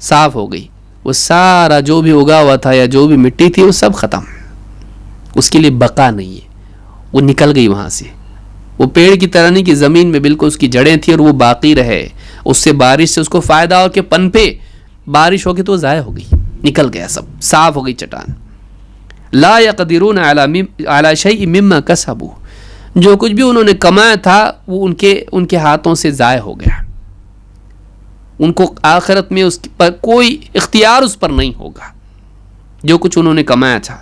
صاف ہو گئی. وہ سارا جو بھی اگا ہوا تھا یا جو بھی مٹی تھی وہ سب ختم، اس کے لیے بقا نہیں ہے، وہ نکل گئی وہاں سے. وہ پیڑ کی طرح نہیں کہ زمین میں بالکل اس کی جڑیں تھی اور وہ باقی رہے، اس سے بارش سے اس کو فائدہ ہو کہ پن پہ بارش ہو کے تو وہ ضائع ہو گئی، نکل گیا، سب صاف ہو گئی چٹان. لا يقدرون على شيء مما كسبوا، جو کچھ بھی انہوں نے کمایا تھا وہ ان کے ہاتھوں سے ضائع ہو گیا. ان کو آخرت میں اس پر کوئی اختیار اس پر نہیں ہوگا جو کچھ انہوں نے کمایا تھا.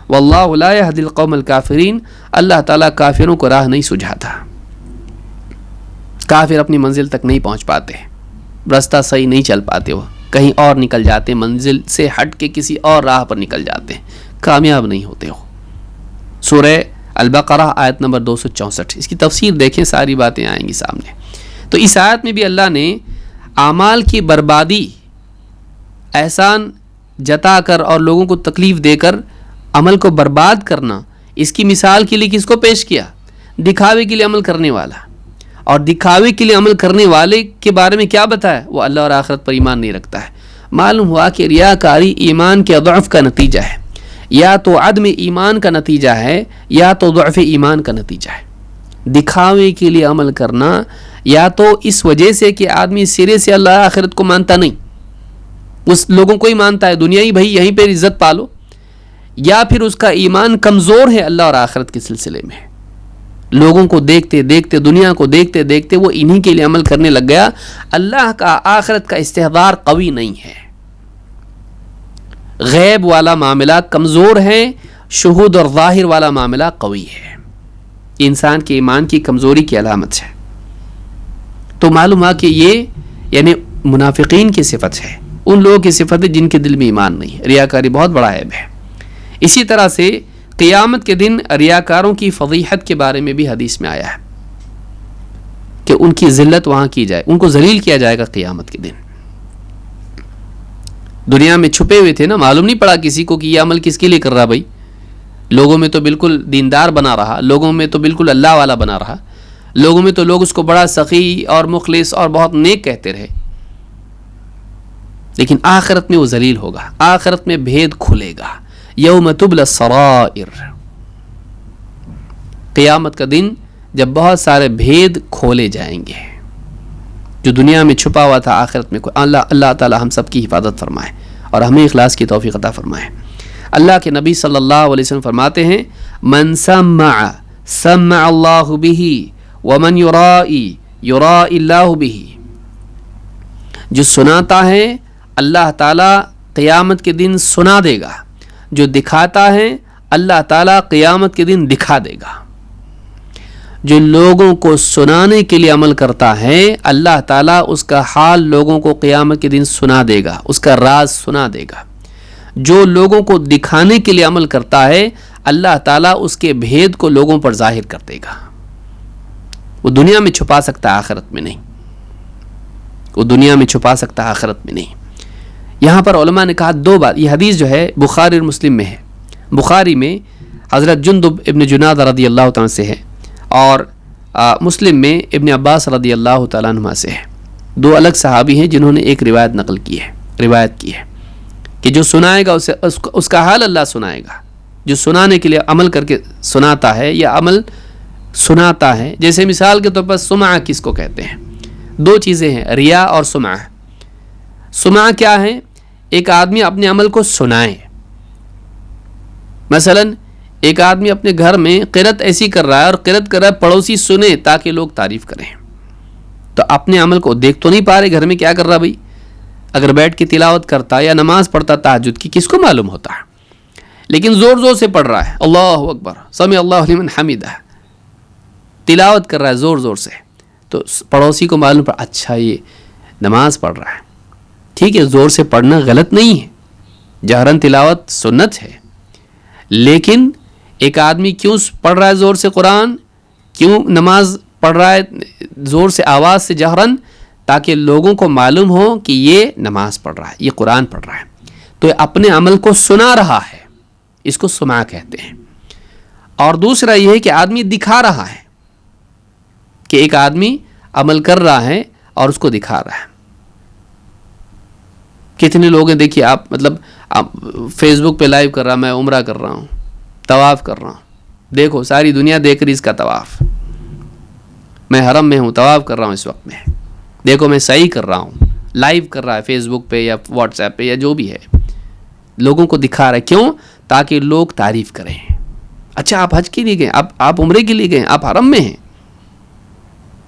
واللہ لا يهدي القوم الكافرین، اللہ تعالیٰ کافروں کو راہ نہیں سجھاتا. کافر اپنی منزل تک نہیں پہنچ پاتے، راستہ صحیح نہیں چل پاتے، وہ کہیں اور نکل جاتے، منزل سے ہٹ کے کسی اور راہ پر نکل جاتے، کامیاب نہیں ہوتے. ہو سورہ البقرہ آیت نمبر 264، اس کی تفسیر دیکھیں، ساری باتیں آئیں گی سامنے. تو اس آیت میں بھی اللہ نے اعمال کی بربادی، احسان جتا کر اور لوگوں کو تکلیف دے کر عمل کو برباد کرنا، اس کی مثال کے لیے کس کو پیش کیا، دکھاوے کے لیے عمل کرنے والا. اور دکھاوے کے لیے عمل کرنے والے کے بارے میں کیا بتایا، وہ اللہ اور آخرت پر ایمان نہیں رکھتا ہے. معلوم ہوا کہ ریاکاری ایمان کے ضعف کا نتیجہ ہے، یا تو عدم ایمان کا نتیجہ ہے یا تو ضعف ایمان کا نتیجہ ہے. دکھاوے کے لیے عمل کرنا یا تو اس وجہ سے کہ آدمی سرے سے اللہ آخرت کو مانتا نہیں، اس لوگوں کو ہی مانتا ہے، دنیا ہی بھائی یہیں پہ عزت پالو، یا پھر اس کا ایمان کمزور ہے اللہ اور آخرت کے سلسلے میں. لوگوں کو دیکھتے دیکھتے، دنیا کو دیکھتے دیکھتے وہ انہی کے لیے عمل کرنے لگ گیا. اللہ کا آخرت کا استحضار قوی نہیں ہے، غیب والا معاملہ کمزور ہے، شہود اور ظاہر والا معاملہ قوی ہے. انسان کے ایمان کی کمزوری کی علامت ہے. تو معلوم ہے کہ یہ یعنی منافقین کی صفت ہے، ان لوگوں کی صفت ہے جن کے دل میں ایمان نہیں ہے. ریاکاری بہت بڑا عیب ہے. اسی طرح سے قیامت کے دن ریاکاروں کی فضیحت کے بارے میں بھی حدیث میں آیا ہے کہ ان کی ذلت وہاں کی جائے، ان کو ذلیل کیا جائے گا قیامت کے دن. دنیا میں چھپے ہوئے تھے نا، معلوم نہیں پڑا کسی کو کہ یہ عمل کس کے لیے کر رہا بھائی. لوگوں میں تو بالکل دیندار بنا رہا، لوگوں میں تو بالکل اللہ والا بنا رہا، لوگوں میں تو لوگ اس کو بڑا سخی اور مخلص اور بہت نیک کہتے رہے. لیکن آخرت میں وہ ذلیل ہوگا، آخرت میں بھید کھلے گا. یوم تبلی السرائر، قیامت کا دن جب بہت سارے بھید کھولے جائیں گے جو دنیا میں چھپا ہوا تھا، آخرت میں. اللہ تعالی ہم سب کی حفاظت فرمائے اور ہمیں اخلاص کی توفیق عطا فرمائے. اللہ کے نبی صلی اللہ علیہ وسلم فرماتے ہیں من سمع سمع اللہ بہ ومن یرائی یرائی اللہ بہ، جو سناتا ہے اللہ تعالیٰ قیامت کے دن سنا دے گا، جو دکھاتا ہے اللہ تعالیٰ قیامت کے دن دکھا دے گا۔ جو لوگوں کو سنانے کے لیے عمل کرتا ہے اللہ تعالیٰ اس کا حال لوگوں کو قیامت کے دن سنا دے گا، اس کا راز سنا دے گا۔ جو لوگوں کو دکھانے کے لیے عمل کرتا ہے اللہ تعالیٰ اس کے بھید کو لوگوں پر ظاہر کر دے گا۔ وہ دنیا میں چھپا سکتا ہے، آخرت میں نہیں۔ وہ دنیا میں چھپا سکتا ہے، آخرت میں نہیں۔ یہاں پر علماء نے کہا دو بات، یہ حدیث جو ہے بخاری اور مسلم میں ہے۔ بخاری میں حضرت جندب ابن جنادہ رضی اللہ تعالیٰ سے ہے، اور مسلم میں ابن عباس رضی اللہ تعالیٰ عنہ سے ہے۔ دو الگ صحابی ہیں جنہوں نے ایک روایت نقل کی ہے، روایت کی ہے کہ جو سنائے گا اس کا حال اللہ سنائے گا، جو سنانے کے لیے عمل کر کے سناتا ہے یا عمل سناتا ہے۔ جیسے مثال کے طور پر سمع کس کو کہتے ہیں؟ دو چیزیں ہیں، ریا اور سمع۔ سمع کیا ہے؟ ایک آدمی اپنے عمل کو سنائے۔ مثلا ایک آدمی اپنے گھر میں قرأت ایسی کر رہا ہے اور قرأت کر رہا ہے، پڑوسی سنے تاکہ لوگ تعریف کریں، تو اپنے عمل کو دیکھ تو نہیں پا رہے گھر میں کیا کر رہا بھائی؟ اگر بیٹھ کے تلاوت کرتا یا نماز پڑھتا تہجد کی، کس کو معلوم ہوتا ہے؟ لیکن زور زور سے پڑھ رہا ہے، اللہ اکبر سمع اللہ لمن حمدہ، تلاوت کر رہا ہے زور زور سے، تو پڑوسی کو معلوم پڑا اچھا یہ نماز پڑھ رہا ہے۔ ٹھیک ہے، زور سے پڑھنا غلط نہیں ہے، جہرن تلاوت سنت ہے، لیکن ایک آدمی کیوں پڑھ رہا ہے زور سے قرآن، کیوں نماز پڑھ رہا ہے زور سے آواز سے جہرن؟ تاکہ لوگوں کو معلوم ہو کہ یہ نماز پڑھ رہا ہے، یہ قرآن پڑھ رہا ہے، تو اپنے عمل کو سنا رہا ہے، اس کو سمع کہتے ہیں۔ اور دوسرا یہ ہے کہ آدمی دکھا رہا ہے، کہ ایک آدمی عمل کر رہا ہے اور اس کو دکھا رہا ہے۔ کتنے لوگ ہیں دیکھیے آپ، مطلب فیس بک پہ لائیو کر رہا، میں عمرہ کر رہا ہوں، طواف کر رہا ہوں، دیکھو ساری دنیا دیکھ رہی اس کا طواف، میں حرم میں ہوں، طواف کر رہا ہوں اس وقت میں، دیکھو میں صحیح کر رہا ہوں، لائیو کر رہا ہے فیس بک پہ یا واٹس ایپ پہ یا جو بھی ہے، لوگوں کو دکھا رہا ہے۔ کیوں؟ تاکہ لوگ تعریف کریں، اچھا آپ حج کے لیے گئے، آپ عمرے کے لیے گئے، آپ حرم میں ہیں،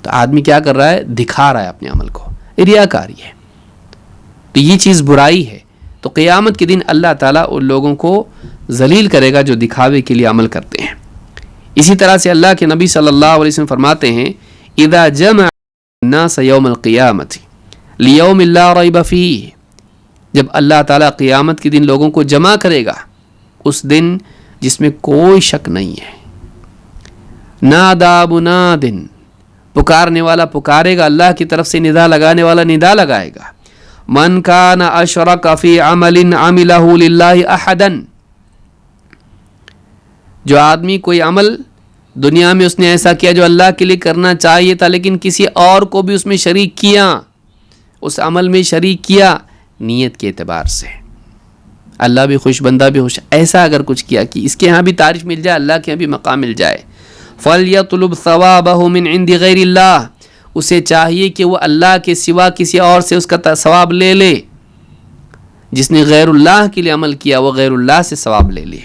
تو آدمی کیا کر رہا ہے؟ دکھا رہا ہے اپنے عمل کو، ریاکاری ہے، تو یہ چیز برائی ہے۔ تو قیامت کے دن اللہ تعالیٰ ان لوگوں کو ذلیل کرے گا جو دکھاوے کے لیے عمل کرتے ہیں۔ اسی طرح سے اللہ کے نبی صلی اللہ علیہ وسلم فرماتے ہیں اذا جمع الناس یوم القیامت لیوم لا ریب فیہ، جب اللہ تعالیٰ قیامت کے دن لوگوں کو جمع کرے گا اس دن جس میں کوئی شک نہیں ہے، نادا مناد، پکارنے والا پکارے گا، اللہ کی طرف سے ندا لگانے والا ندا لگائے گا، من کان اشرک فی عمل عملہ للہ احدا، جو آدمی کوئی عمل دنیا میں اس نے ایسا کیا جو اللہ کے لیے کرنا چاہیے تھا لیکن کسی اور کو بھی اس میں شریک کیا، اس عمل میں شریک کیا نیت کے اعتبار سے، اللہ بھی خوش بندہ بھی خوش، ایسا اگر کچھ کیا کہ اس کے ہاں بھی تعریف مل جائے، اللہ کے ہاں بھی مقام مل جائے، فَلْيَطْلُبْ ثَوَابَهُ مِنْ عِنْدِ غَيْرِ اللَّهِ، اسے چاہیے کہ وہ اللہ کے سوا کسی اور سے اس کا ثواب لے لے، جس نے غیر اللہ کے لیے عمل کیا وہ غیر اللہ سے ثواب لے لے۔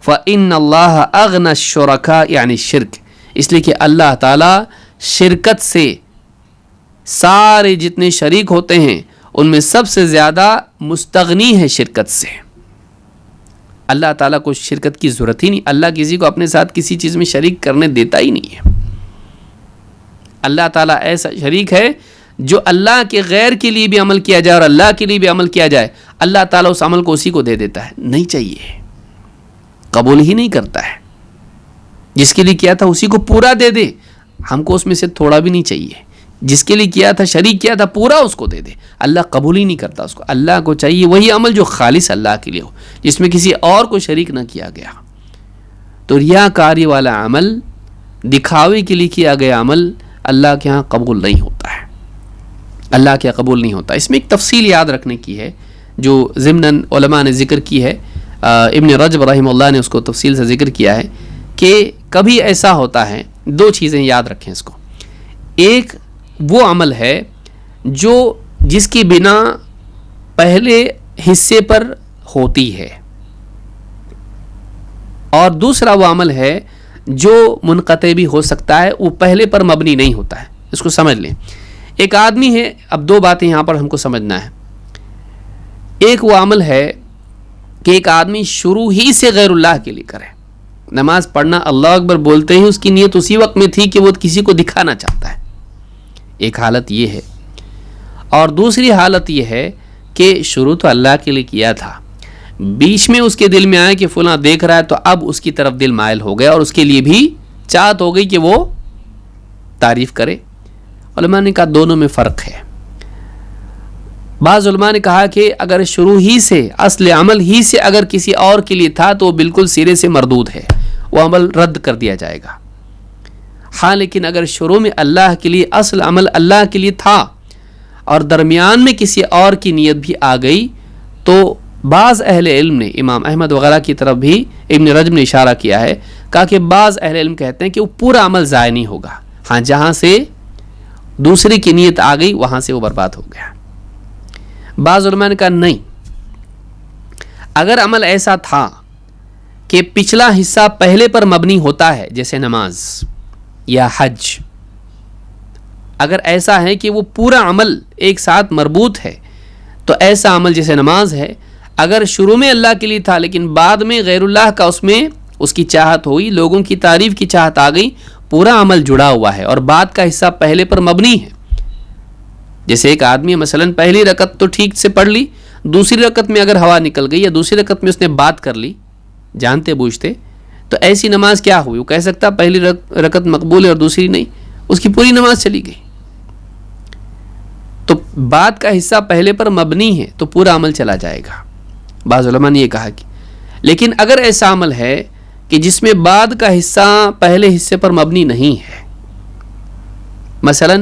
فَإِنَّ اللَّهَ أَغْنَى الشُّرَكَاءِ یعنی شرک، اس لیے کہ اللہ تعالیٰ شرکت سے، سارے جتنے شریک ہوتے ہیں ان میں سب سے زیادہ مستغنی ہے شرکت سے۔ اللہ تعالیٰ کو شرکت کی ضرورت ہی نہیں، اللہ کسی کو اپنے ساتھ کسی چیز میں شریک کرنے دیتا ہی نہیں ہے۔ اللہ تعالیٰ ایسا شریک ہے جو اللہ کے غیر کے لیے بھی عمل کیا جائے اور اللہ کے لیے بھی عمل کیا جائے اللہ تعالیٰ اس عمل کو اسی کو دے دیتا ہے، نہیں چاہیے، قبول ہی نہیں کرتا ہے، جس کے لیے کیا تھا اسی کو پورا دے دے، ہم کو اس میں سے تھوڑا بھی نہیں چاہیے، جس کے لیے کیا تھا شریک کیا تھا پورا اس کو دے دے، اللہ قبول ہی نہیں کرتا اس کو، اللہ کو چاہیے وہی عمل جو خالص اللہ کے لیے ہو، جس میں کسی اور کو شریک نہ کیا گیا۔ تو ریاکاری والا عمل، دکھاوے کے لیے کیا گیا عمل اللہ کے ہاں قبول نہیں ہوتا ہے، اللہ کے ہاں قبول نہیں ہوتا۔ اس میں ایک تفصیل یاد رکھنے کی ہے جو ضمناً علماء نے ذکر کی ہے، ابن رجب رحمہ اللہ نے اس کو تفصیل سے ذکر کیا ہے کہ کبھی ایسا ہوتا ہے، دو چیزیں یاد رکھیں اس کو، ایک وہ عمل ہے جو جس کی بنا پہلے حصے پر ہوتی ہے، اور دوسرا وہ عمل ہے جو منقطع بھی ہو سکتا ہے، وہ پہلے پر مبنی نہیں ہوتا ہے. اس کو سمجھ لیں. ایک آدمی ہے، اب دو باتیں یہاں پر ہم کو سمجھنا ہے. ایک وہ عمل ہے کہ ایک آدمی شروع ہی سے غیر اللہ کے لیے کرے. نماز پڑھنا، اللہ اکبر بولتے ہی اس کی نیت اسی وقت میں تھی کہ وہ کسی کو دکھانا چاہتا ہے. ایک حالت یہ ہے. اور دوسری حالت یہ ہے کہ شروع تو اللہ کے لیے کیا تھا، بیچ میں اس کے دل میں آیا کہ فلاں دیکھ رہا ہے تو اب اس کی طرف دل مائل ہو گیا اور اس کے لیے بھی چاہت ہو گئی کہ وہ تعریف کرے. علماء نے کہا دونوں میں فرق ہے. بعض علماء نے کہا کہ اگر شروع ہی سے، اصل عمل ہی سے اگر کسی اور کے لیے تھا تو وہ بالکل سرے سے مردود ہے، وہ عمل رد کر دیا جائے گا. ہاں لیکن اگر شروع میں اللہ کے لیے، اصل عمل اللہ کے لیے تھا اور درمیان میں کسی اور کی نیت بھی آ گئی، تو بعض اہل علم نے، امام احمد وغیرہ کی طرف بھی ابن رجب نے اشارہ کیا ہے، کہا کہ بعض اہل علم کہتے ہیں کہ وہ پورا عمل ضائع نہیں ہوگا. ہاں جہاں سے دوسرے کی نیت آ گئی وہاں سے وہ برباد ہو گیا. بعض علماء نے کہا نہیں، اگر عمل ایسا تھا کہ پچھلا حصہ پہلے پر مبنی ہوتا ہے جیسے نماز یا حج، اگر ایسا ہے کہ وہ پورا عمل ایک ساتھ مربوط ہے، تو ایسا عمل جیسے نماز ہے، اگر شروع میں اللہ کے لیے تھا لیکن بعد میں غیر اللہ کا اس میں اس کی چاہت ہوئی، لوگوں کی تعریف کی چاہت آ گئی، پورا عمل جڑا ہوا ہے اور بعد کا حصہ پہلے پر مبنی ہے. جیسے ایک آدمی مثلا پہلی رکعت تو ٹھیک سے پڑھ لی، دوسری رکعت میں اگر ہوا نکل گئی یا دوسری رکعت میں اس نے بات کر لی جانتے بوجھتے، تو ایسی نماز کیا ہوئی؟ وہ کہہ سکتا پہلی رکعت مقبول ہے اور دوسری نہیں، اس کی پوری نماز چلی گئی. تو بعد کا حصہ پہلے پر مبنی ہے تو پورا عمل چلا جائے گا. بعض علماء نے یہ کہا کہ لیکن اگر ایسا عمل ہے کہ جس میں بعد کا حصہ پہلے حصے پر مبنی نہیں ہے، مثلا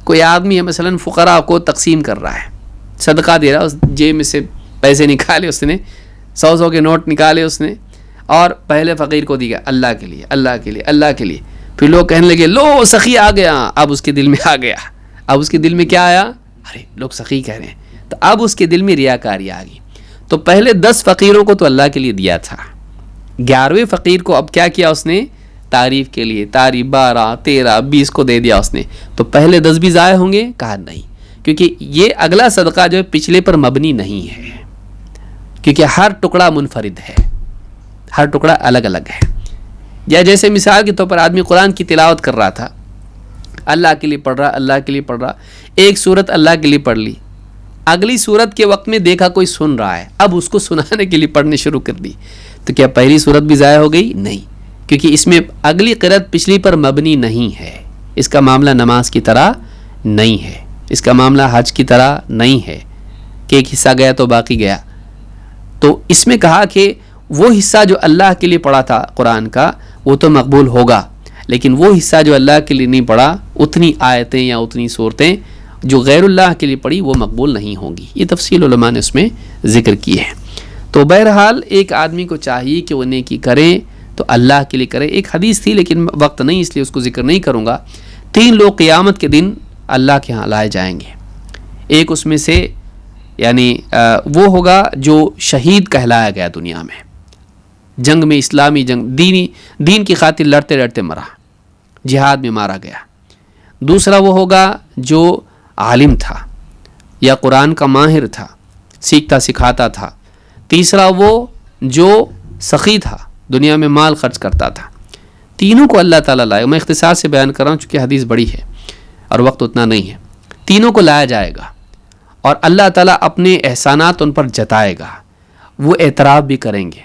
کوئی آدمی ہے، مثلا فقراء کو تقسیم کر رہا ہے، صدقہ دے رہا ہے، اس جیب میں سے پیسے نکالے، اس نے 100 کے نوٹ نکالے اس نے اور پہلے فقیر کو دیا، اللہ کے لیے، اللہ کے لیے، اللہ کے لیے. پھر لوگ کہنے لگے لو سخی آ گیا. اب اس کے دل میں آ گیا، اب اس کے دل میں کیا آیا؟ ارے لوگ سخی کہہ رہے ہیں، تو اب اس کے دل میں ریاکاری آ گئی. تو پہلے 10 فقیروں کو تو اللہ کے لیے دیا تھا، 11ویں فقیر کو اب کیا کیا اس نے؟ تعریف کے لیے، تعریف 12 13 20 کو دے دیا اس نے. تو پہلے 10 بھی ضائع ہوں گے؟ کہا نہیں، کیونکہ یہ اگلا صدقہ جو ہے پچھلے پر مبنی نہیں ہے، کیونکہ ہر ٹکڑا منفرد ہے، ہر ٹکڑا الگ الگ ہے. یا جیسے مثال کے طور پر آدمی قرآن کی تلاوت کر رہا تھا، اللہ کے لیے پڑھ رہا، اللہ کے لیے پڑھ رہا، ایک سورت اللہ کے لیے پڑھ لی، اگلی سورت کے وقت میں دیکھا کوئی سن رہا ہے، اب اس کو سنانے کے لیے پڑھنے شروع کر دی، تو کیا پہلی سورت بھی ضائع ہو گئی؟ نہیں، کیونکہ اس میں اگلی قرأت پچھلی پر مبنی نہیں ہے. اس کا معاملہ نماز کی طرح نہیں ہے، اس کا معاملہ حج کی طرح نہیں ہے کہ ایک حصہ گیا تو باقی گیا. تو اس میں کہا کہ وہ حصہ جو اللہ کے لیے پڑھا تھا قرآن کا وہ تو مقبول ہوگا، لیکن وہ حصہ جو اللہ کے لیے نہیں پڑھا، اتنی آیتیں یا اتنی صورتیں جو غیر اللہ کے لیے پڑھی وہ مقبول نہیں ہوں گی. یہ تفصیل علماء نے اس میں ذکر کی ہے. تو بہرحال ایک آدمی کو چاہیے کہ وہ نیکی کرے تو اللہ کے لیے کرے. ایک حدیث تھی لیکن وقت نہیں اس لیے اس کو ذکر نہیں کروں گا. 3 لوگ قیامت کے دن اللہ کے ہاں لائے جائیں گے. ایک اس میں سے یعنی وہ ہوگا جو شہید کہلایا گیا دنیا میں، جنگ میں، اسلامی جنگ، دین کی خاطر لڑتے لڑتے مرا، جہاد میں مارا گیا. دوسرا وہ ہوگا جو عالم تھا یا قرآن کا ماہر تھا، سیکھتا سکھاتا تھا. تیسرا وہ جو سخی تھا، دنیا میں مال خرچ کرتا تھا. تینوں کو اللہ تعالیٰ لائے. میں اختصار سے بیان کر رہا ہوں چونکہ حدیث بڑی ہے اور وقت اتنا نہیں ہے. تینوں کو لایا جائے گا اور اللہ تعالیٰ اپنے احسانات ان پر جتائے گا، وہ اعتراف بھی کریں گے.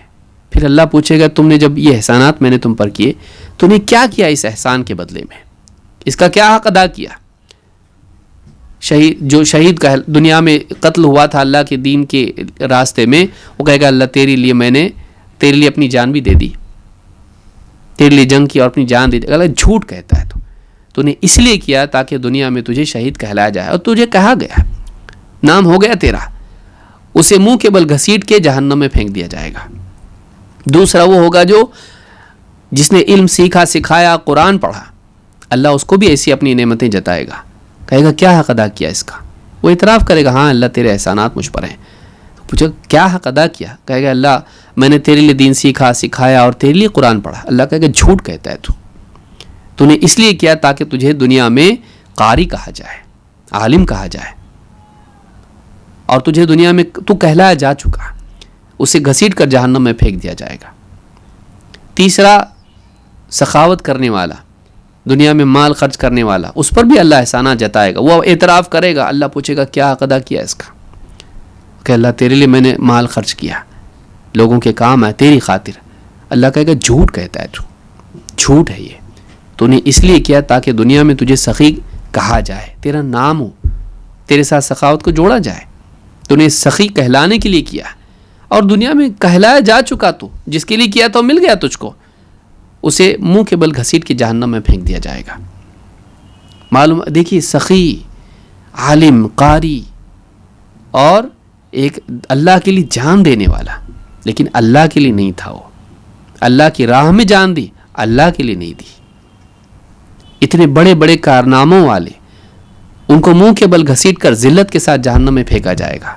پھر اللہ پوچھے گا تم نے جب یہ احسانات میں نے تم پر کیے تو نے کیا کیا اس احسان کے بدلے میں، اس کا کیا حق ادا کیا؟ شہید کا دنیا میں قتل ہوا تھا اللہ کے دین کے راستے میں، وہ کہے گا اللہ تیرے لیے اپنی جان بھی دے دی، تیرے لیے جنگ کی اور اپنی جان دے دی. اللہ جھوٹ کہتا ہے تو نے اس لیے کیا تاکہ دنیا میں تجھے شہید کہلایا جائے، اور تجھے کہا گیا، نام ہو گیا تیرا. اسے منہ کے بل گھسیٹ کے جہنم میں پھینک دیا جائے گا. دوسرا وہ ہوگا جو جس نے علم سیکھا سکھایا، قرآن پڑھا، اللہ اس کو بھی ایسی اپنی نعمتیں جتائے گا، کہے گا کیا حق ادا کیا اس کا؟ وہ اعتراف کرے گا ہاں اللہ تیرے احسانات مجھ پر ہیں. پوچھا کیا حق ادا کیا؟ کہے گا اللہ میں نے تیرے لیے دین سیکھا سکھایا اور تیرے لیے قرآن پڑھا. اللہ کہے گا جھوٹ کہتا ہے تو نے اس لیے کیا تاکہ تجھے دنیا میں قاری کہا جائے, عالم کہا جائے, اور تجھے دنیا میں تو کہلایا جا چکا, اسے گھسیٹ کر جہنم میں پھینک دیا جائے گا. تیسرا سخاوت کرنے والا, دنیا میں مال خرچ کرنے والا, اس پر بھی اللہ احسانات جتائے گا, وہ اعتراف کرے گا. اللہ پوچھے گا کیا حق ادا کیا اس کا؟ کہ اللہ تیرے لیے میں نے مال خرچ کیا, لوگوں کے کام ہے تیری خاطر. اللہ کہے گا جھوٹ کہتا ہے تو, جھوٹ ہے یہ, تو نے اس لیے کیا تاکہ دنیا میں تجھے سخی کہا جائے, تیرا نام ہو, تیرے ساتھ سخاوت کو جوڑا جائے. تو نے سخی کہلانے کے لیے کیا, اور دنیا میں کہلایا جا چکا, تو جس کے لیے کیا تو مل گیا تجھ کو, اسے منہ کے بل گھسیٹ کے جہنم میں پھینک دیا جائے گا. معلوم دیکھیے سخی, عالم, قاری, اور ایک اللہ کے لیے جان دینے والا, لیکن اللہ کے لیے نہیں تھا, وہ اللہ کی راہ میں جان دی, اللہ کے لیے نہیں دی. اتنے بڑے بڑے کارناموں والے, ان کو منہ کے بل گھسیٹ کر ذلت کے ساتھ جہنم میں پھینکا جائے گا.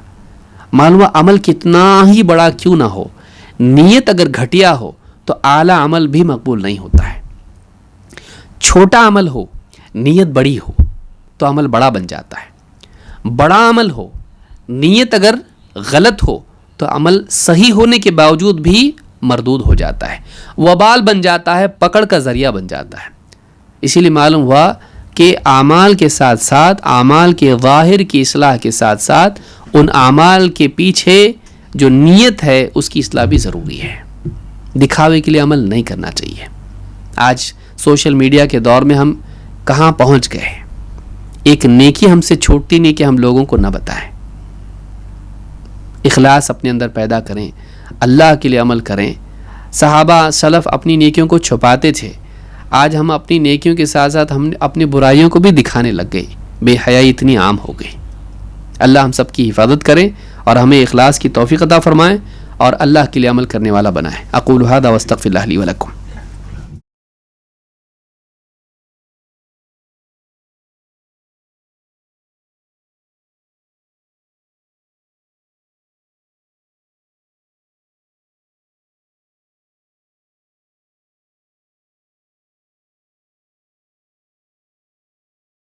معلوم عمل کتنا ہی بڑا کیوں نہ ہو, نیت اگر گھٹیا ہو تو اعلیٰ عمل بھی مقبول نہیں ہوتا ہے. چھوٹا عمل ہو, نیت بڑی ہو تو عمل بڑا بن جاتا ہے. بڑا عمل ہو, نیت اگر غلط ہو تو عمل صحیح ہونے کے باوجود بھی مردود ہو جاتا ہے, وبال بن جاتا ہے, پکڑ کا ذریعہ بن جاتا ہے. اسی لیے معلوم ہوا کہ اعمال کے ساتھ ساتھ, اعمال کے ظاہر کی اصلاح کے ساتھ ساتھ, ان اعمال کے پیچھے جو نیت ہے اس کی اصلاح بھی ضروری ہے. دکھاوے کے لیے عمل نہیں کرنا چاہیے. آج سوشل میڈیا کے دور میں ہم کہاں پہنچ گئے, ایک نیکی ہم سے چھوٹتی نہیں کہ ہم لوگوں کو نہ بتائیں. اخلاص اپنے اندر پیدا کریں, اللہ کے لیے عمل کریں. صحابہ سلف اپنی نیکیوں کو چھپاتے تھے, آج ہم اپنی نیکیوں کے ساتھ ساتھ ہم اپنی برائیوں کو بھی دکھانے لگ گئے. بے حیائی اتنی عام ہو گئی. اللہ ہم سب کی حفاظت کریں اور ہمیں اخلاص کی توفیق عطا فرمائیں اور اللہ کے لیے عمل کرنے والا بنائیں. اقول ھذا واستغفر اللہ لی ولکم.